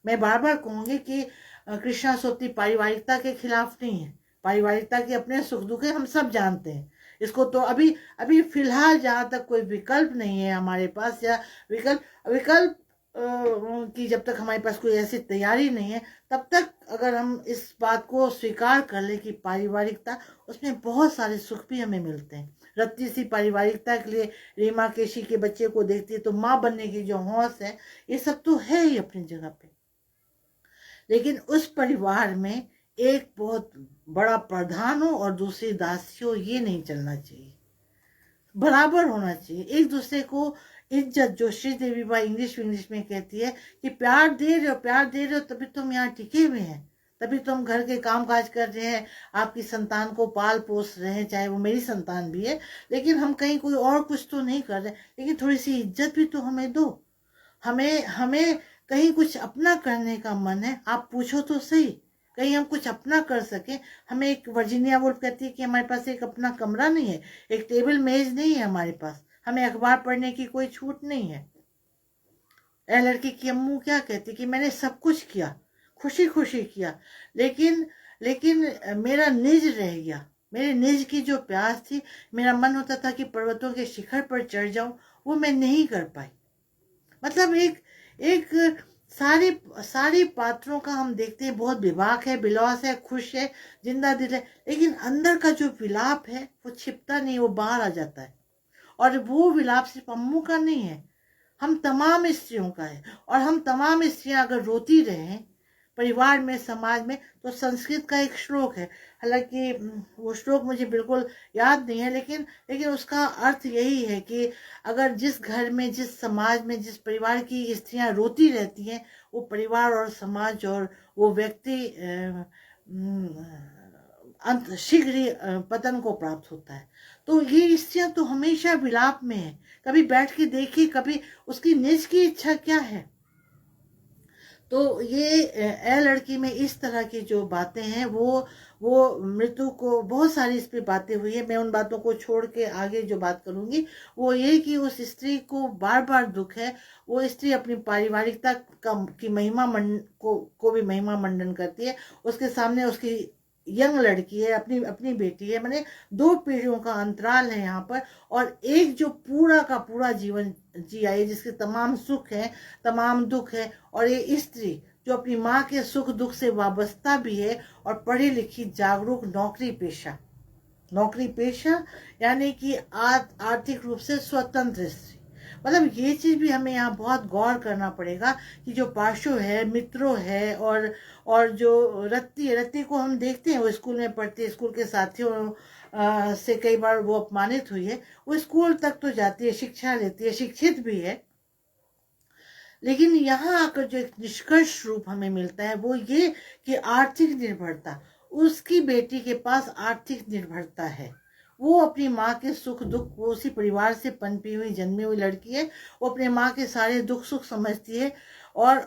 मैं बार बार कहूंगी कि कृष्णा सोप्ती पारिवारिकता के खिलाफ नहीं है। पारिवारिकता के अपने सुख दुख है, हम सब जानते हैं इसको। तो अभी अभी फिलहाल जहां तक कोई विकल्प नहीं है हमारे पास, या विकल्प की जब तक हमारे पास कोई ऐसी तैयारी नहीं है, तब तक अगर हम इस बात को स्वीकार कर ले कि पारिवारिकता, उसमें बहुत सारे सुख भी हमें मिलते हैं। रत्ती सी पारिवारिकता के लिए रीमा केशी के बच्चे को देखती है तो माँ बनने की जो हौस है, ये सब तो है ही अपनी जगह पे। लेकिन उस परिवार में एक बहुत बड़ा प्रधान हो और दूसरी दासी हो, ये नहीं चलना चाहिए। बराबर होना चाहिए, एक दूसरे को इज्जत। जो श्रीदेवी बाई इंग्लिश में कहती है कि प्यार दे रहे हो तभी तुम यहाँ टिके हुए हैं, तभी तुम घर के काम काज कर रहे हैं, आपकी संतान को पाल पोस रहे हैं, चाहे वो मेरी संतान भी है। लेकिन हम कहीं कोई और कुछ तो नहीं कर रहे, लेकिन थोड़ी सी इज्जत भी तो हमें दो। हमें हमें कहीं कुछ अपना करने का मन है, आप पूछो तो सही, कहीं हम कुछ अपना कर सके। हमें एक वर्जीनिया वुल्फ कहती है कि हमारे पास एक अपना कमरा नहीं है, एक टेबल मेज नहीं है हमारे पास, हमें अखबार पढ़ने की कोई छूट नहीं है। ए लड़की की अम्मू क्या कहती कि मैंने सब कुछ किया, खुशी खुशी किया, लेकिन लेकिन मेरा निज रह गया। मेरे निज की जो प्यास थी, मेरा मन होता था कि पर्वतों के शिखर पर चढ़ जाऊं, वो मैं नहीं कर पाई। मतलब एक एक सारे सारे पात्रों का हम देखते हैं, बहुत विवाक है, बिलौस है, खुश है, जिंदा दिल है, लेकिन अंदर का जो विलाप है वो छिपता नहीं, वो बाहर आ जाता है। और वो विलाप सिर्फ अम्मू का नहीं है, हम तमाम स्त्रियों का है। और हम तमाम स्त्रियां अगर रोती रहें परिवार में, समाज में, तो संस्कृत का एक श्लोक है, हालांकि वो श्लोक मुझे बिल्कुल याद नहीं है, लेकिन उसका अर्थ यही है कि अगर जिस घर में, जिस समाज में, जिस परिवार की स्त्रियां रोती रहती हैं, वो परिवार और समाज और वो व्यक्ति अंत शीघ्र ही पतन को प्राप्त होता है। तो ये स्त्रियां तो हमेशा विलाप में है। कभी बैठ के देखिए, कभी उसकी निज की इच्छा क्या है। तो ये ए लड़की में इस तरह की जो बातें हैं, वो मृत्यु को, बहुत सारी इस पे बातें हुई है। मैं उन बातों को छोड़ के आगे जो बात करूंगी वो ये कि उस स्त्री को बार बार दुख है। वो स्त्री अपनी पारिवारिकता की महिमा को भी महिमा मंडन करती है। उसके सामने उसकी यंग लड़की है, अपनी अपनी बेटी है, मैंने दो पीढ़ियों का अंतराल है यहाँ पर। और एक जो पूरा का पूरा जीवन जी आई, जिसके तमाम सुख है, तमाम दुख है। और ये स्त्री जो अपनी माँ के सुख दुख से वाबस्ता भी है, और पढ़ी लिखी जागरूक नौकरी पेशा यानी कि आर्थिक रूप से स्वतंत्र स्त्री। मतलब ये चीज भी हमें यहाँ बहुत गौर करना पड़ेगा कि जो पाशो है, मित्रों है, और जो रत्ती को हम देखते हैं, वो स्कूल में पढ़ती है, स्कूल के साथियों से कई बार वो अपमानित हुई है। वो स्कूल तक तो जाती है, शिक्षा लेती है, शिक्षित भी है, लेकिन यहाँ आकर जो एक निष्कर्ष रूप हमें मिलता है वो ये कि आर्थिक निर्भरता, उसकी बेटी के पास आर्थिक निर्भरता है। वो अपनी माँ के सुख दुख, वो उसी परिवार से पनपी हुई जन्मी हुई लड़की है, वो अपने माँ के सारे दुख सुख समझती है। और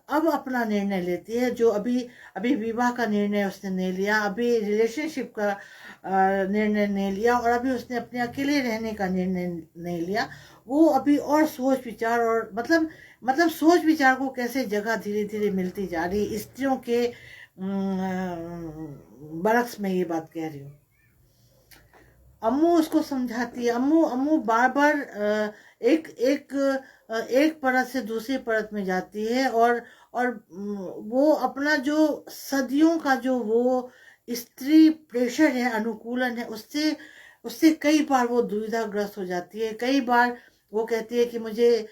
अब अपना निर्णय लेती है। जो अभी अभी विवाह का निर्णय उसने नहीं लिया, अभी रिलेशनशिप का निर्णय नहीं लिया, और अभी उसने अपने अकेले रहने का निर्णय नहीं लिया, वो अभी और सोच विचार और मतलब सोच विचार को कैसे जगह धीरे धीरे मिलती जा रही है। स्त्रियों के बरक्स में ये बात कह रही हूँ। अम्मू उसको समझाती है, अम्मू अम्मू बार बार एक एक एक परत से दूसरी परत में जाती है, और वो अपना जो सदियों का जो वो स्त्री प्रेशर है, अनुकूलन है, उससे उससे कई बार वो दुविधाग्रस्त हो जाती है। कई बार वो कहती है कि मुझे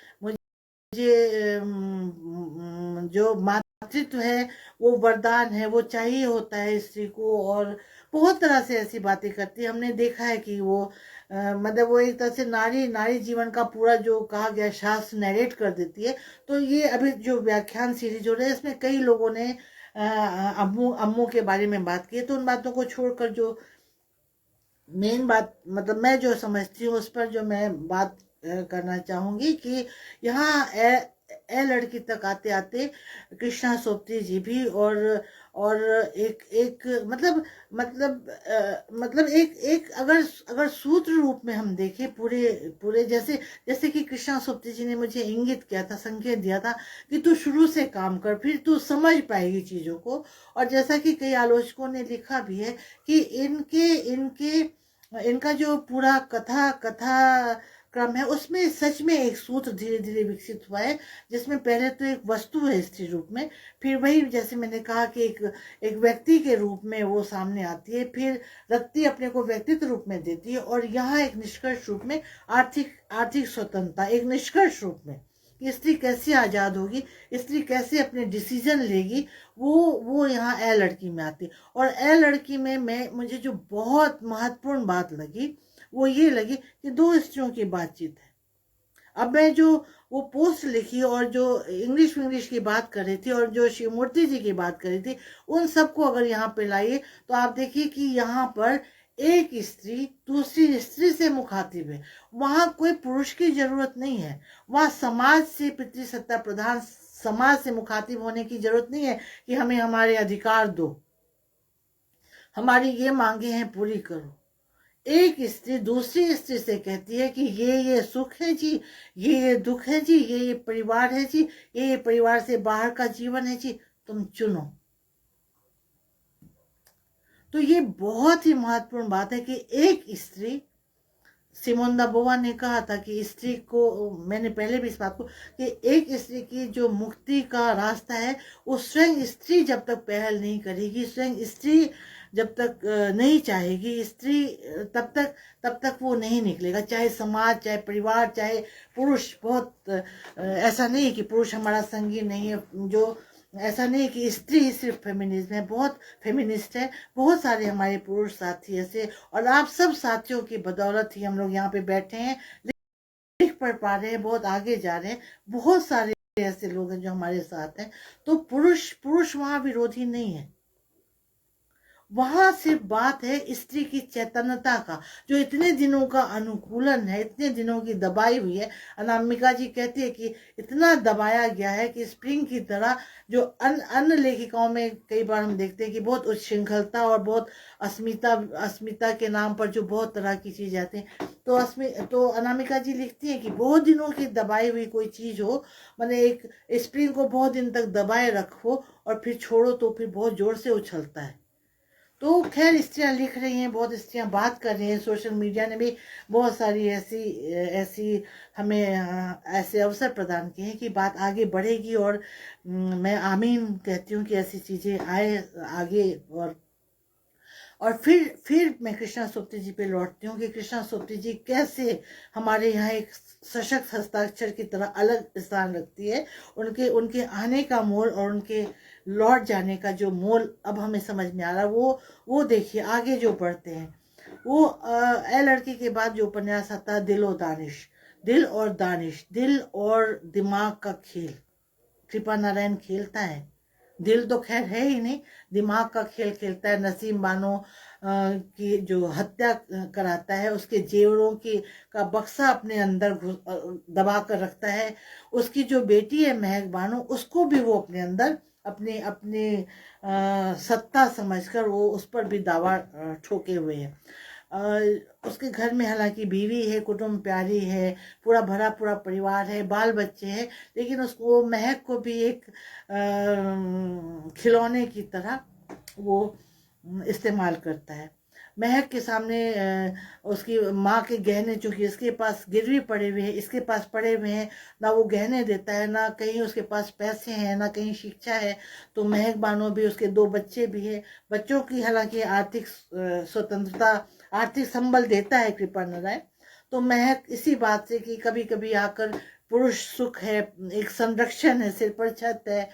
जो मातृत्व है वो वरदान है, वो चाहिए होता है स्त्री को, और बहुत तरह से ऐसी बातें करती है। हमने देखा है कि वो मतलब वो एक तरह से नारी नारी जीवन का पूरा जो कहा गया शास्त्र नरेट कर देती है। तो ये अभी जो व्याख्यान सीरीज हो रहा है, इसमें कई लोगों ने अम्मू अम्मू के बारे में बात की है। तो उन बातों को छोड़कर जो मेन बात मतलब मैं जो समझती हूँ उस पर जो मैं बात करना चाहूंगी कि यहाँ ए लड़की तक आते आते कृष्णा सोपती जी भी और एक एक मतलब एक अगर अगर सूत्र रूप में हम देखें पूरे पूरे जैसे जैसे कि कृष्णा सोपती जी ने मुझे इंगित किया था, संकेत दिया था कि तू शुरू से काम कर, फिर तू समझ पाएगी चीजों को। और जैसा कि कई आलोचकों ने लिखा भी है कि इनके इनके इनका जो पूरा कथा कथा क्रम है उसमें सच में एक सूत्र धीरे धीरे विकसित हुआ है, जिसमें पहले तो एक वस्तु है स्त्री रूप में, फिर वही जैसे मैंने कहा कि एक व्यक्ति के रूप में वो सामने आती है, फिर रक्ति अपने को व्यक्तित्व रूप में देती है, और यहाँ एक निष्कर्ष रूप में आर्थिक आर्थिक स्वतंत्रता, एक निष्कर्ष रूप में कि स्त्री कैसे आजाद होगी, स्त्री कैसे अपने डिसीजन लेगी, वो यहाँ ए लड़की में आती। और ए लड़की में मुझे जो बहुत महत्वपूर्ण बात लगी वो ये लगी कि दो स्त्रियों की बातचीत है। अब मैं जो वो पोस्ट लिखी और जो इंग्लिश की बात कर रही थी और जो शिवमूर्ति जी की बात कर रही थी, उन सबको अगर यहाँ पे लाइए तो आप देखिए कि यहाँ पर एक स्त्री दूसरी स्त्री से मुखातिब है। वहां कोई पुरुष की जरूरत नहीं है, वहां समाज से, पितृसत्ता प्रधान समाज से मुखातिब होने की जरूरत नहीं है कि हमें हमारे अधिकार दो, हमारी ये मांगे हैं पूरी करो। एक स्त्री दूसरी स्त्री से कहती है कि ये सुख है जी, ये दुख है जी, ये परिवार है जी, ये परिवार से बाहर का जीवन है जी, तुम चुनो। तो ये बहुत ही महत्वपूर्ण बात है कि एक स्त्री, सिमोन द बोवा ने कहा था कि स्त्री को, मैंने पहले भी इस बात को, कि एक स्त्री की जो मुक्ति का रास्ता है वो स्वयं स्त्री जब तक पहल नहीं करेगी, स्वयं स्त्री जब तक नहीं चाहेगी, स्त्री तब तक वो नहीं निकलेगा। चाहे समाज, चाहे परिवार, चाहे पुरुष, बहुत ऐसा नहीं कि पुरुष हमारा संगी नहीं है, जो ऐसा नहीं कि स्त्री ही सिर्फ फेमिनिज्म है, बहुत फेमिनिस्ट है, बहुत सारे हमारे पुरुष साथी ऐसे, और आप सब साथियों की बदौलत ही हम लोग यहाँ पे बैठे हैं, लिख पढ़ पा रहे हैं, बहुत आगे जा रहे हैं। बहुत सारे ऐसे लोग हैं जो हमारे साथ हैं। तो पुरुष वहां विरोधी नहीं है, वहां सिर्फ बात है स्त्री की चैतन्यता का, जो इतने दिनों का अनुकूलन है, इतने दिनों की दबाई हुई है। अनामिका जी कहती है कि इतना दबाया गया है कि स्प्रिंग की तरह, जो अन्य लेखिकाओं में कई बार हम देखते हैं कि बहुत उच्छृंखलता और बहुत अस्मिता के नाम पर जो बहुत तरह की चीजें आती हैं। तो अनामिका जी लिखती हैं कि बहुत दिनों की दबाई हुई कोई चीज हो, मैंने एक स्प्रिंग को बहुत दिन तक दबाए रखो और फिर छोड़ो तो फिर बहुत जोर से उछलता है। तो खैर स्त्रियां लिख रही हैं, बहुत स्त्रियां बात कर रही हैं, सोशल मीडिया ने भी बहुत सारी ऐसी ऐसी हमें ऐसे अवसर प्रदान किए हैं कि बात आगे बढ़ेगी। और मैं आमीन कहती हूँ कि ऐसी चीजें आए आगे। और फिर मैं कृष्णा सोपती जी पे लौटती हूँ कि कृष्णा सोपती जी कैसे हमारे यहाँ एक सशक्त हस्ताक्षर की तरह अलग स्थान रखती है। उनके उनके आने का मोल और उनके लौट जाने का जो मोल अब हमें समझ में आ रहा है, वो देखिए आगे जो बढ़ते हैं। वो ए लड़की के बाद जो उपन्यास आता है दिल और दानिश, दिल और दानिश, दिल और दिमाग का खेल कृपा नारायण खेलता है। दिल तो खैर है ही नहीं, दिमाग का खेल खेलता है। नसीम बानो की जो हत्या कराता है, उसके जेवरों की का बक्सा अपने अंदर दबा कर रखता है। उसकी जो बेटी है महक बानो, उसको भी वो अपने अंदर अपने अपने सत्ता समझकर वो उस पर भी दावा ठोके हुए है। उसके घर में हालांकि बीवी है, कुटुंब प्यारी है, पूरा भरा पूरा परिवार है, बाल बच्चे हैं, लेकिन उसको महक को भी एक खिलौने की तरह वो इस्तेमाल करता है। महक के सामने उसकी माँ के गहने जो कि इसके पास गिरवी पड़े हुए हैं, इसके पास पड़े हुए हैं, ना वो गहने देता है, ना कहीं उसके पास पैसे हैं, ना कहीं शिक्षा है। तो महक बानो भी, उसके 2 बच्चे भी हैं, बच्चों की हालांकि आर्थिक स्वतंत्रता, आर्थिक संबल देता है कृपा नारायण। तो महक इसी बात से कि कभी कभी आकर पुरुष सुख है, एक संरक्षण है, सिर पर छत है,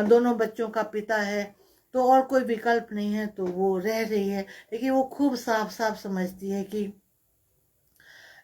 दोनों बच्चों का पिता है, तो और कोई विकल्प नहीं है, तो वो रह रही है। लेकिन वो खूब साफ साफ समझती है कि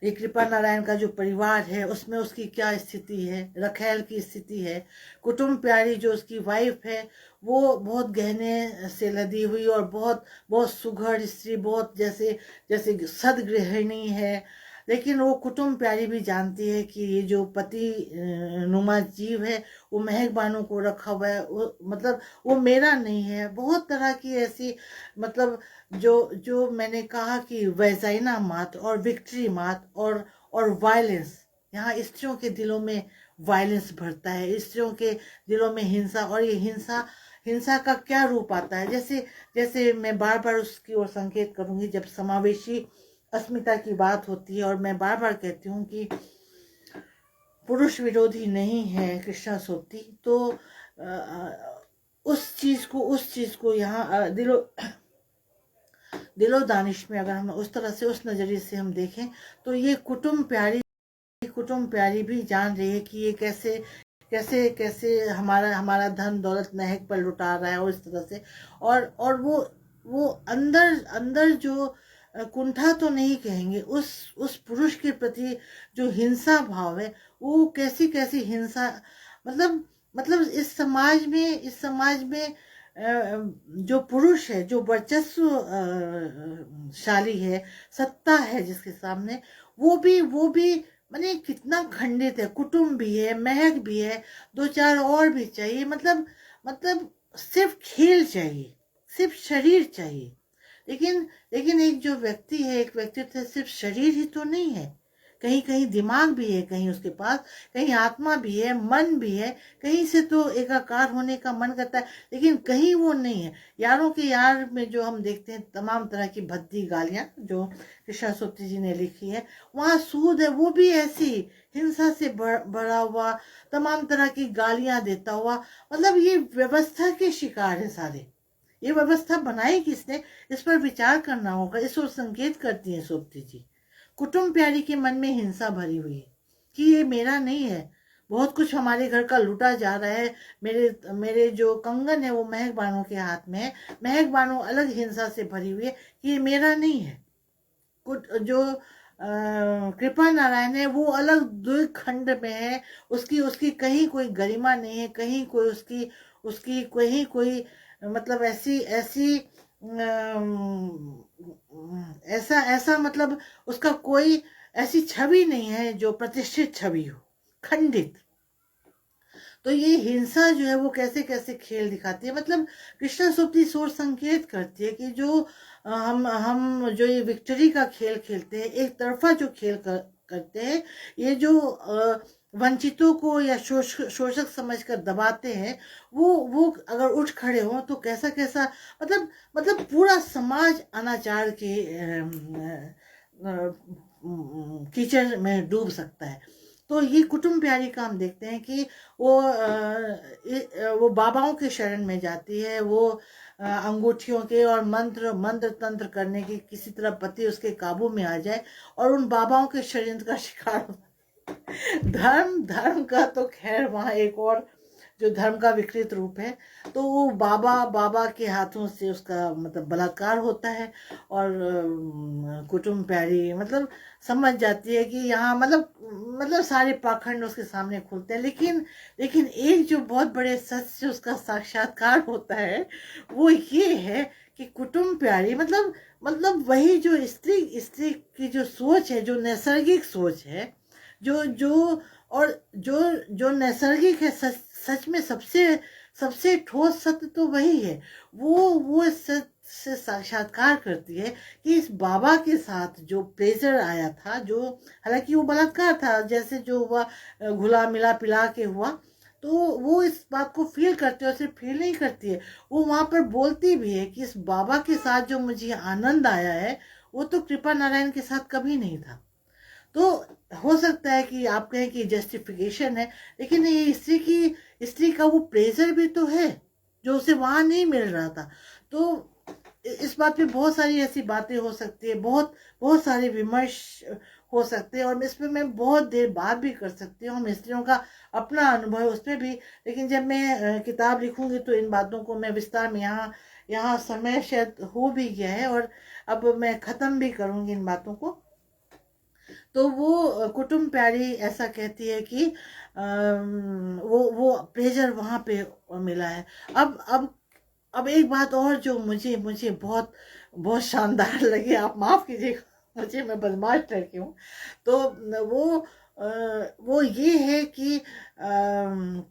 ये कृपा नारायण का जो परिवार है उसमें उसकी क्या स्थिति है, रखेल की स्थिति है। कुटुंब प्यारी जो उसकी वाइफ है, वो बहुत गहने से लदी हुई और बहुत बहुत सुघड़ स्त्री, बहुत जैसे जैसे सदगृहिणी है। लेकिन वो कुटुंब प्यारी भी जानती है कि ये जो पति नुमा जीव है, वो महक बानो को रखा हुआ है, वो मतलब वो मेरा नहीं है। बहुत तरह की ऐसी मतलब जो जो मैंने कहा कि वैजाइना मात और विक्ट्री मात और वायलेंस, यहाँ स्त्रियों के दिलों में वायलेंस भरता है, स्त्रियों के दिलों में हिंसा। और ये हिंसा हिंसा का क्या रूप आता है, जैसे जैसे मैं बार बार उसकी ओर संकेत करूंगी, जब समावेशी अस्मिता की बात होती है, और मैं बार बार कहती हूँ कि पुरुष विरोधी नहीं है कृष्णा सोप्ती, तो उस चीज को यहाँ दिलो दानिश में अगर हम उस तरह से, उस नजरिए से हम देखें, तो ये कुटुंब प्यारी भी जान रही है कि ये कैसे कैसे कैसे हमारा हमारा धन दौलत महक पर लुटा रहा है, और इस तरह से। और वो अंदर अंदर जो कुंठा तो नहीं कहेंगे, उस पुरुष के प्रति जो हिंसा भाव है, वो कैसी कैसी हिंसा, मतलब मतलब इस समाज में जो पुरुष है, जो वर्चस्व शाली है, सत्ता है जिसके सामने, वो भी माने कितना खंडित है। कुटुंब भी है, महक भी है, 2-4 और भी चाहिए, मतलब सिर्फ खेल चाहिए, सिर्फ शरीर चाहिए। लेकिन लेकिन एक जो व्यक्ति है, एक व्यक्तित्व है, सिर्फ शरीर ही तो नहीं है, कहीं कहीं दिमाग भी है, कहीं उसके पास कहीं आत्मा भी है, मन भी है, कहीं से तो एकाकार होने का मन करता है, लेकिन कहीं वो नहीं है। यारों के यार में जो हम देखते हैं तमाम तरह की भद्दी गालियां जो कृष्णा सोप्ती जी ने लिखी है, वहाँ सूद है, वो भी ऐसी हिंसा से भरा हुआ, तमाम तरह की गालियां देता हुआ। मतलब ये व्यवस्था के शिकार है सारे। ये व्यवस्था बनाई किसने, इस पर विचार करना होगा। इस ओर संकेत करती है सोप्ती जी। कुटुंब प्यारी के मन में हिंसा भरी हुई है कि ये मेरा नहीं है, बहुत कुछ हमारे घर का लूटा जा रहा है, मेरे मेरे जो कंगन है वो महक बानो के हाथ में है, महक बानो अलग हिंसा से भरी हुई है कि ये मेरा नहीं है। जो कृपा नारायण है वो अलग द्विखंड में है, उसकी उसकी कहीं कोई गरिमा नहीं है, कहीं कोई उसकी उसकी कहीं कोई मतलब ऐसी ऐसी ऐसा ऐसा मतलब उसका कोई ऐसी छवि नहीं है जो प्रतिष्ठित छवि हो, खंडित। तो ये हिंसा जो है वो कैसे कैसे खेल दिखाती है। मतलब कृष्णा सोप्ती सोच संकेत करती है कि जो हम जो ये विक्ट्री का खेल खेलते हैं, एक तरफा जो खेल करते हैं, ये जो वंचितों को या शोषक समझकर दबाते हैं, वो अगर उठ खड़े हों तो कैसा कैसा मतलब पूरा समाज अनाचार के कीचड़ में डूब सकता है। तो ये कुटुंब प्यारी का हम देखते हैं कि वो बाबाओं के शरण में जाती है, वो अंगूठियों के और मंत्र मंत्र तंत्र करने की, किसी तरह पति उसके काबू में आ जाए और उन बाबाओं के षड्यंत्र का शिकार। धर्म धर्म का तो खैर वहाँ एक और जो धर्म का विकृत रूप है। तो वो बाबा बाबा के हाथों से उसका मतलब बलात्कार होता है, और कुटुम प्यारी मतलब समझ जाती है कि यहाँ मतलब सारे पाखंड उसके सामने खुलते हैं। लेकिन एक जो बहुत बड़े सच से उसका साक्षात्कार होता है वो ये है कि कुटुम प्यारी मतलब वही जो स्त्री स्त्री की जो सोच है, जो नैसर्गिक सोच है, जो जो और जो जो नैसर्गिक है, सच सच में सबसे सबसे ठोस सत्य तो वही है। वो इस सच से साक्षात्कार करती है कि इस बाबा के साथ जो प्लेजर आया था, जो हालांकि वो बलात्कार था जैसे जो हुआ, घुला मिला पिला के हुआ, तो वो इस बात को फील करते हैं। और सिर्फ फील नहीं करती है, वो वहां पर बोलती भी है कि इस बाबा के साथ जो मुझे आनंद आया है वो तो कृपा नारायण के साथ कभी नहीं था। तो हो सकता है कि आप कहें कि जस्टिफिकेशन है, लेकिन ये स्त्री का वो प्लेजर भी तो है जो उसे वहां नहीं मिल रहा था। तो इस बात पे बहुत सारी ऐसी बातें हो सकती है, बहुत बहुत सारे विमर्श हो सकते हैं, और इस पे मैं बहुत देर बात भी कर सकती हूँ। हम स्त्रियों का अपना अनुभव है उस पर भी, लेकिन जब मैं किताब लिखूंगी तो इन बातों को मैं विस्तार में यहाँ यहाँ समय शायद हो भी गया है, और अब मैं खत्म भी करूंगी इन बातों को। तो वो कुटुम प्यारी ऐसा कहती है कि वो प्लेजर वहां पे मिला है। अब एक बात और जो मुझे मुझे बहुत बहुत शानदार लगी, आप माफ कीजिएगा, मुझे मैं बदमाश लड़की हूँ। तो वो वो ये है कि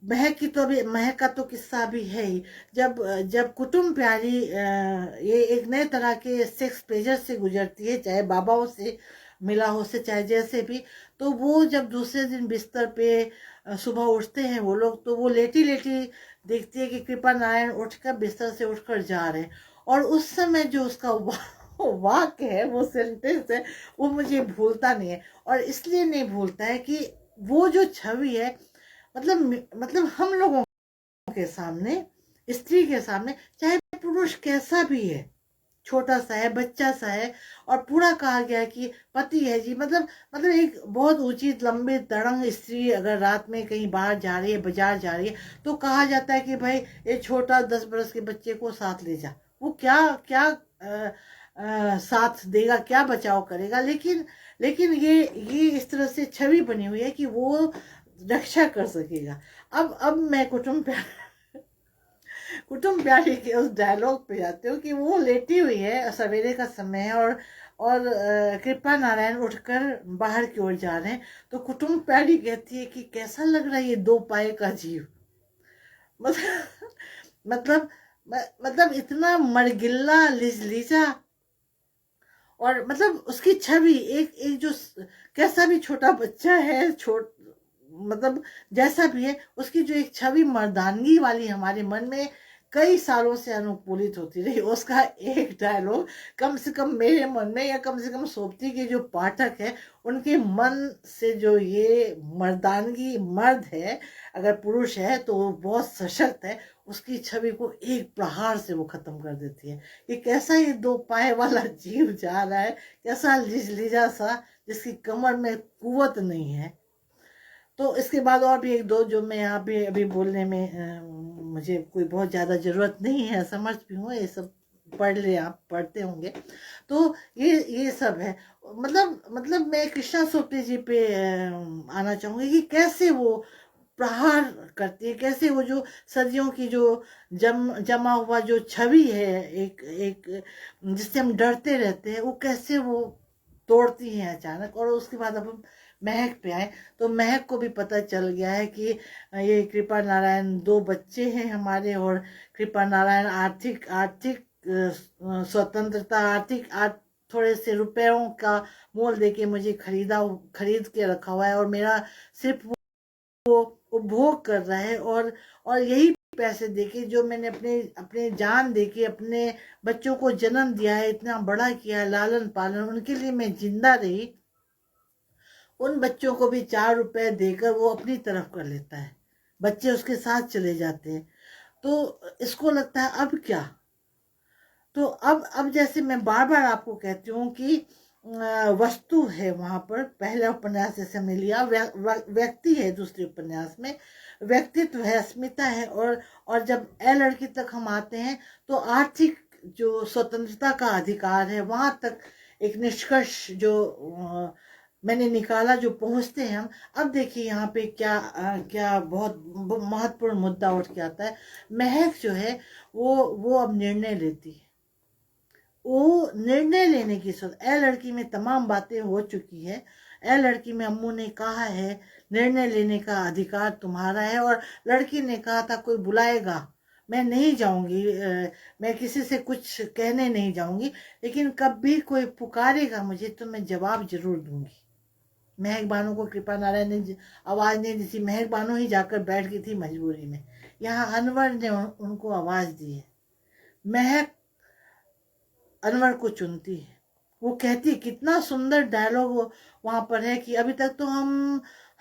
महक की तो अभी महक का तो किस्सा भी है ही। जब जब कुटुम प्यारी ये एक नए तरह के सेक्स प्लेजर से गुजरती है, चाहे बाबाओं से मिला हो से चाहे जैसे भी, तो वो जब दूसरे दिन बिस्तर पे सुबह उठते हैं वो लोग, तो वो लेटी लेटी देखती है कि कृपा नारायण उठकर बिस्तर से उठकर जा रहे हैं। और उस समय जो उसका वाक्य है, वो सेंटेंस है, वो मुझे भूलता नहीं है। और इसलिए नहीं भूलता है कि वो जो छवि है, मतलब हम लोगों के सामने, स्त्री के सामने, चाहे पुरुष कैसा भी है, छोटा सा है, बच्चा सा है, और पूरा कहा गया है कि पति है जी, मतलब एक बहुत ऊंची लंबी तड़ंग स्त्री अगर रात में कहीं बाहर जा रही है, बाजार जा रही है, तो कहा जाता है कि भाई ये छोटा 10 बरस के बच्चे को साथ ले जा। वो क्या क्या साथ देगा, क्या बचाव करेगा, लेकिन ये इस तरह से छवि बनी हुई है कि वो रक्षा कर सकेगा। अब मैं कुटुम प्यारी के उस डायलॉग पे जाते हो कि वो लेटी हुई है, सवेरे का समय है, और कृपा नारायण उठकर बाहर की ओर जा रहे हैं। तो कुटुम प्यारी कहती है कि कैसा लग रहा है ये 2 पाए का जीव। मतलब मतलब मतलब इतना मरगिल्ला लिजलीजा, और मतलब उसकी छवि एक एक जो कैसा भी छोटा बच्चा है, मतलब जैसा भी है, उसकी जो एक छवि मर्दानगी वाली हमारे मन में कई सालों से अनुकूलित होती रही। उसका एक डायलॉग कम से कम मेरे मन में, या कम से कम सोबती के जो पाठक है उनके मन से, जो ये मर्दानगी मर्द है, अगर पुरुष है तो वो बहुत सशक्त है, उसकी छवि को एक प्रहार से वो खत्म कर देती है। कि कैसा ये 2 पाए वाला जीव जा रहा है, कैसा लिजलीजा सा, जिसकी कमर में कुवत नहीं है। तो इसके बाद और भी एक दो जो मैं यहाँ पे अभी बोलने में मुझे कोई बहुत ज़्यादा ज़रूरत नहीं है, समझ भी हूँ, ये सब पढ़ ले, आप पढ़ते होंगे। तो ये सब है। मतलब मैं कृष्णा सोपती जी पे आना चाहूँगी कि कैसे वो प्रहार करती है, कैसे वो जो सदियों की जो जमा हुआ जो छवि है, एक एक जिससे हम डरते रहते हैं, वो कैसे वो तोड़ती हैं अचानक। और उसके बाद अब हम महक पे आए, तो महक को भी पता चल गया है कि ये कृपा नारायण 2 बच्चे हैं हमारे, और कृपा नारायण आर्थिक आर्थिक स्वतंत्रता, थोड़े से रुपयों का मोल देके मुझे खरीद के रखा हुआ है, और मेरा सिर्फ उपभोग कर रहा है। और यही पैसे देके जो मैंने अपने अपने जान देके अपने बच्चों को जन्म दिया है, इतना बड़ा किया है, लालन पालन, उनके लिए मैं जिंदा रही, उन बच्चों को भी 4 रुपए देकर वो अपनी तरफ कर लेता है, बच्चे उसके साथ चले जाते हैं। तो इसको लगता है अब क्या। तो अब जैसे मैं बार बार आपको कहती हूँ कि वस्तु है वहां पर। पहला उपन्यास जैसे हमने लिया व्यक्ति है, दूसरे उपन्यास में व्यक्तित्व है, अस्मिता है, और जब ए लड़की तक हम आते हैं तो आर्थिक जो स्वतंत्रता का अधिकार है वहां तक एक निष्कर्ष जो मैंने निकाला, जो पहुंचते हैं हम। अब देखिए यहाँ पे क्या बहुत महत्वपूर्ण मुद्दा उठ के आता है। महक जो है वो अब निर्णय लेती है। वो निर्णय लेने की सोच, ए लड़की में तमाम बातें हो चुकी है। ए लड़की में अम्मू ने कहा है निर्णय लेने का अधिकार तुम्हारा है, और लड़की ने कहा था कोई बुलाएगा मैं नहीं जाऊंगी, मैं किसी से कुछ कहने नहीं जाऊंगी, लेकिन कभी कोई पुकारेगा मुझे तो मैं जवाब जरूर दूंगी। महक बानो को कृपा नारायण ने आवाज नहीं दी थी, महक बानो ही जाकर बैठ गई थी मजबूरी में। यहाँ अनवर ने उनको आवाज दी है। महक अनवर को चुनती है। वो कहती है, कितना सुंदर डायलॉग वहां पर है कि अभी तक तो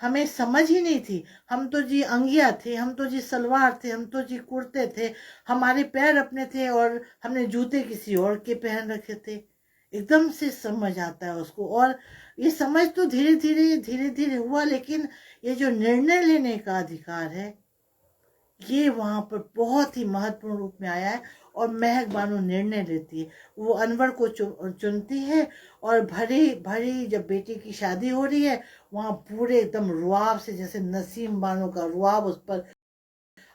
हमें समझ ही नहीं थी। हम तो जी अंगिया थे, हम तो जी सलवार थे, हम तो जी कुर्ते थे, हमारे पैर अपने थे और हमने जूते किसी और के पहन रखे थे। एकदम से समझ आता है उसको, और ये समझ तो धीरे धीरे हुआ, लेकिन ये जो निर्णय लेने का अधिकार है ये वहां पर बहुत ही महत्वपूर्ण रूप में आया है। और महक बानो निर्णय लेती है, वो अनवर को चुनती है, और भरी भरी जब बेटी की शादी हो रही है वहां पूरे एकदम रुआब से, जैसे नसीम बानो का रुआब उस पर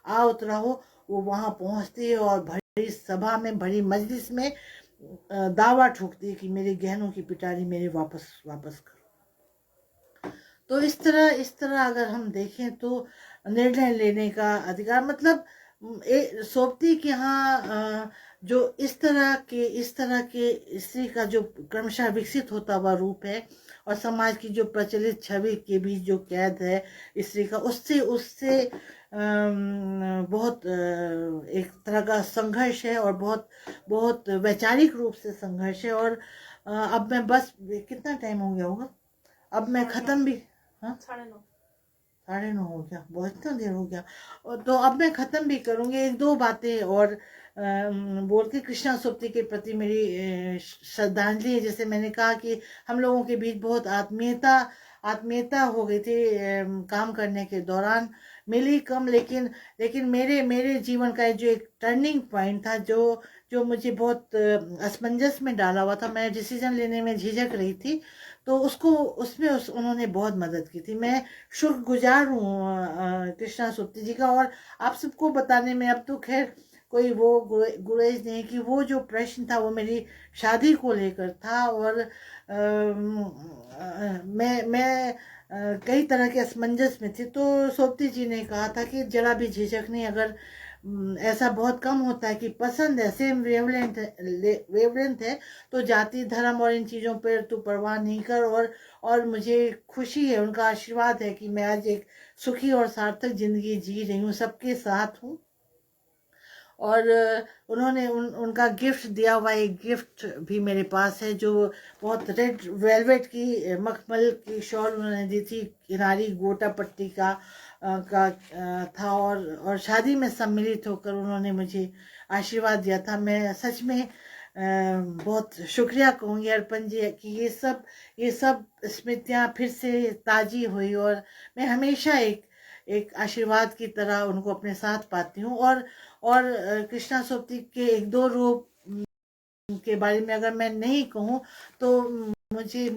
आ उतरा हो, वो वहां पहुंचती है और भरी सभा में, भरी मजलिस में दावा ठोकती है कि मेरे गहनों की पिटारी मेरे वापस करो। तो इस तरह अगर हम देखें तो निर्णय लेने का अधिकार मतलब सोबती के यहाँ जो इस तरह के स्त्री का जो क्रमशः विकसित होता हुआ रूप है, और समाज की जो प्रचलित छवि के बीच जो कैद है स्त्री का, उससे बहुत एक तरह का संघर्ष है, और बहुत बहुत वैचारिक रूप से संघर्ष है। और अब मैं बस, कितना टाइम हो गया होगा, अब मैं खत्म भी, हाँ 9:30 हो गया, बहुत इतना देर हो गया। तो अब मैं खत्म भी करूंगी, एक दो बातें और बोल के। कृष्णा सोबती के प्रति मेरी श्रद्धांजलि है। जैसे मैंने कहा कि हम लोगों के बीच बहुत आत्मीयता हो गई थी काम करने के दौरान, मिली कम, लेकिन मेरे जीवन का जो एक टर्निंग पॉइंट था, जो मुझे बहुत असमंजस में डाला हुआ था, मैं डिसीजन लेने में झिझक रही थी, तो उसमें उन्होंने बहुत मदद की थी। मैं शुक्रगुजार हूँ कृष्णा सोबती जी का। और आप सबको बताने में अब तो खैर कोई वो गुरेज नहीं कि वो जो प्रश्न था वो मेरी शादी को लेकर था, और मैं कई तरह के असमंजस में थी। तो सोबती जी ने कहा था कि जरा भी झिझक नहीं, अगर ऐसा बहुत कम होता है कि पसंद है, सेम वेवलेंथ है, तो जाति धर्म और इन चीज़ों पर तू परवाह नहीं कर। और मुझे खुशी है, उनका आशीर्वाद है कि मैं आज एक सुखी और सार्थक जिंदगी जी रही हूँ, सबके साथ हूँ। और उन्होंने उनका गिफ्ट दिया हुआ एक गिफ्ट भी मेरे पास है, जो बहुत रेड वेलवेट की मखमल की शॉल उन्होंने दी थी, किनारी गोटा पट्टी का था, और शादी में सम्मिलित होकर उन्होंने मुझे आशीर्वाद दिया था। मैं सच में बहुत शुक्रिया कहूँगी अर्पण जी कि ये सब स्मृतियाँ फिर से ताजी हुई, और मैं हमेशा एक आशीर्वाद की तरह उनको अपने साथ पाती हूँ। और कृष्णा सोबती के एक दो रूप के बारे में अगर मैं नहीं कहूँ तो मुझे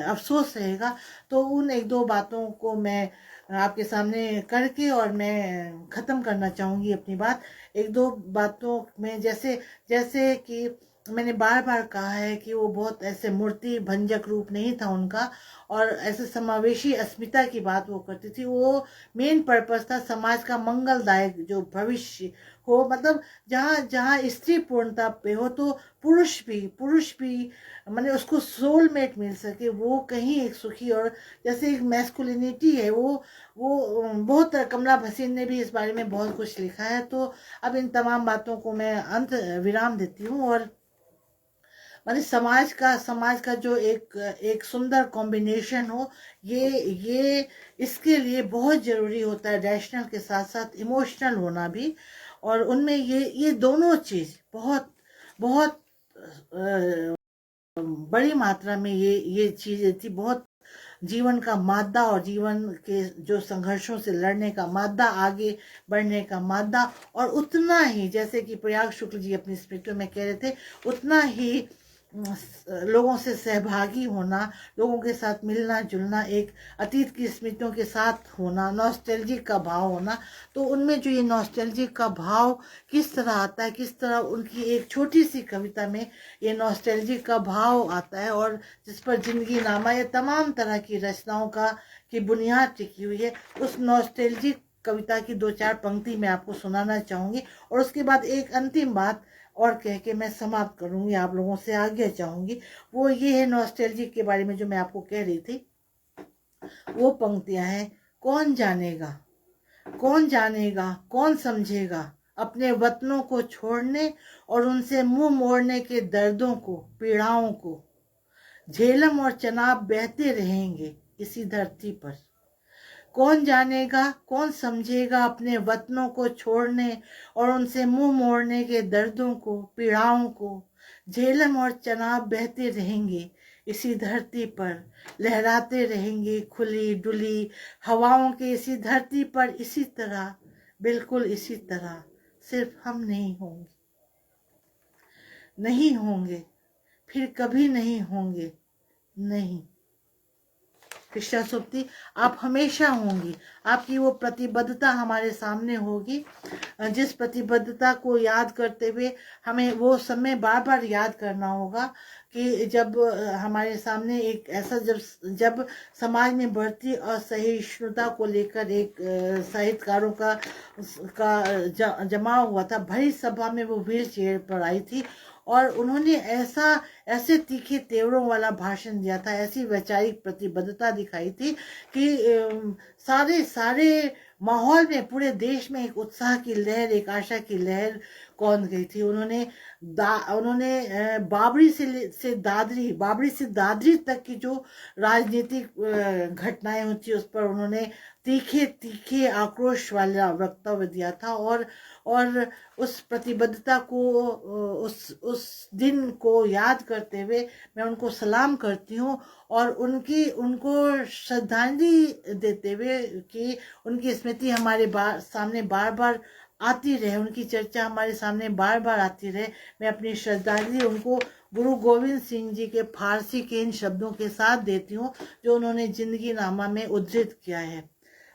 अफसोस रहेगा। तो उन एक दो बातों को मैं आपके सामने करके और मैं ख़त्म करना चाहूँगी अपनी बात। एक दो बातों में जैसे कि मैंने बार बार कहा है कि वो बहुत ऐसे मूर्ति भंजक रूप नहीं था उनका, और ऐसे समावेशी अस्मिता की बात वो करती थी। वो मेन पर्पस था समाज का मंगलदायक जो भविष्य हो, मतलब जहाँ जहाँ स्त्री पूर्णता पे हो तो पुरुष भी माने उसको सोलमेट मिल सके, वो कहीं एक सुखी, और जैसे एक मैस्कुलिनिटी है वो बहुत कमला भसीन ने भी इस बारे में बहुत कुछ लिखा है। तो अब इन तमाम बातों को मैं अंत विराम देती हूँ, और माने समाज का जो एक सुंदर कॉम्बिनेशन हो, ये इसके लिए बहुत जरूरी होता है रैशनल के साथ साथ इमोशनल होना भी। और उनमें ये दोनों चीज बहुत बहुत बड़ी मात्रा में ये चीजें थी, बहुत जीवन का मादा और जीवन के जो संघर्षों से लड़ने का मादा, आगे बढ़ने का मादा, और उतना ही, जैसे कि प्रयाग शुक्ल जी अपनी स्मृतियों में कह रहे थे, उतना ही लोगों से सहभागी होना, लोगों के साथ मिलना जुलना, एक अतीत की स्मृतियों के साथ होना, नॉस्टैल्जिक का भाव होना। तो उनमें जो ये नॉस्टैल्जिक का भाव किस तरह आता है, किस तरह उनकी एक छोटी सी कविता में ये नॉस्टैल्जिक का भाव आता है, और जिस पर जिंदगी नामा या तमाम तरह की रचनाओं की बुनियाद टिकी हुई है, उस नॉस्टैल्जिक कविता की 2-4 पंक्ति मैं आपको सुनाना चाहूंगी, और उसके बाद एक अंतिम बात और कह के मैं समाप्त करूंगी, आप लोगों से आज्ञा चाहूंगी। वो ये है नॉस्टैल्जिक के बारे में जो मैं आपको कह रही थी। वो पंक्तियां हैं, कौन जानेगा, कौन जानेगा, कौन समझेगा अपने वतनों को छोड़ने और उनसे मुंह मोड़ने के दर्दों को, पीड़ाओं को। झेलम और चनाब बहते रहेंगे इसी धरती पर। कौन जानेगा, कौन समझेगा अपने वतनों को छोड़ने और उनसे मुंह मोड़ने के दर्दों को, पीड़ाओं को। झेलम और चनाब बहते रहेंगे इसी धरती पर, लहराते रहेंगे खुली डुली हवाओं के इसी धरती पर, इसी तरह, बिल्कुल इसी तरह। सिर्फ हम नहीं होंगे, नहीं होंगे, फिर कभी नहीं होंगे, नहीं। कृष्णा सुप्ती, आप हमेशा होंगी, आपकी वो प्रतिबद्धता हमारे सामने होगी, जिस प्रतिबद्धता को याद करते हुए हमें वो समय बार बार याद करना होगा कि जब हमारे सामने एक ऐसा, जब समाज में बढ़ती असहिष्णुता को लेकर एक साहित्यकारों का जमाव हुआ था, भरी सभा में वो व्हील चेयर पर आई थी, और उन्होंने ऐसे तीखे तेवरों वाला भाषण दिया था, ऐसी वैचारिक प्रतिबद्धता दिखाई थी कि सारे माहौल में, पूरे देश में एक उत्साह की लहर, एक आशा की लहर कौंध गई थी। उन्होंने बाबरी से दादरी तक की जो राजनीतिक घटनाएं होती, उस पर उन्होंने तीखे तीखे आक्रोश वाला वक्तव्य दिया था, और उस प्रतिबद्धता को, उस दिन को याद करते हुए मैं उनको सलाम करती हूँ, और उनको श्रद्धांजलि देते हुए कि उनकी स्मृति हमारे सामने बार बार आती रहे, उनकी चर्चा हमारे सामने बार बार आती रहे, मैं अपनी श्रद्धांजलि उनको गुरु गोविंद सिंह जी के फारसी के इन शब्दों के साथ देती हूँ जो उन्होंने जिंदगी नामा में उद्धृत किया है।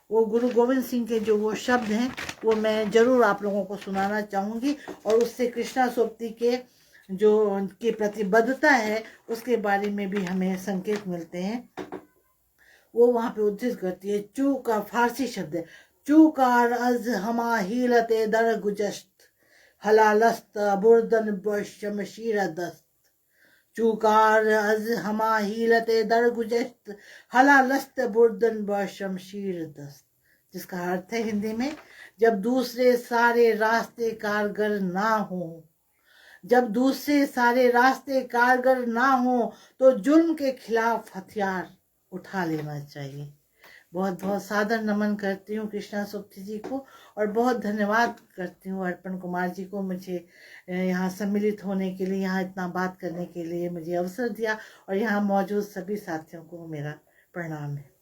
वो गुरु गोविंद सिंह के जो वो शब्द हैं वो मैं जरूर आप लोगों को सुनाना चाहूँगी, और उससे कृष्णा सोपती के जो उनकी प्रतिबद्धता है उसके बारे में भी हमें संकेत मिलते हैं। वो वहाँ पे उद्धृत करती है, चू का फारसी शब्द है, चूकार अज हमा हीलते दर गुजश्त हलालस्त बुर्दन बशमशीर दस्त। चूकार अज हमा हीलते दर गुजश्त हलालस्त बुर्दन बशमशीर दस्त। जिसका अर्थ है हिंदी में, जब दूसरे सारे रास्ते कारगर ना हो, जब दूसरे सारे रास्ते कारगर ना हो तो जुल्म के खिलाफ हथियार उठा लेना चाहिए। बहुत बहुत सादर नमन करती हूँ कृष्णा सुप्ती जी को, और बहुत धन्यवाद करती हूँ अर्पण कुमार जी को, मुझे यहाँ सम्मिलित होने के लिए, यहाँ इतना बात करने के लिए मुझे अवसर दिया, और यहाँ मौजूद सभी साथियों को मेरा प्रणाम है।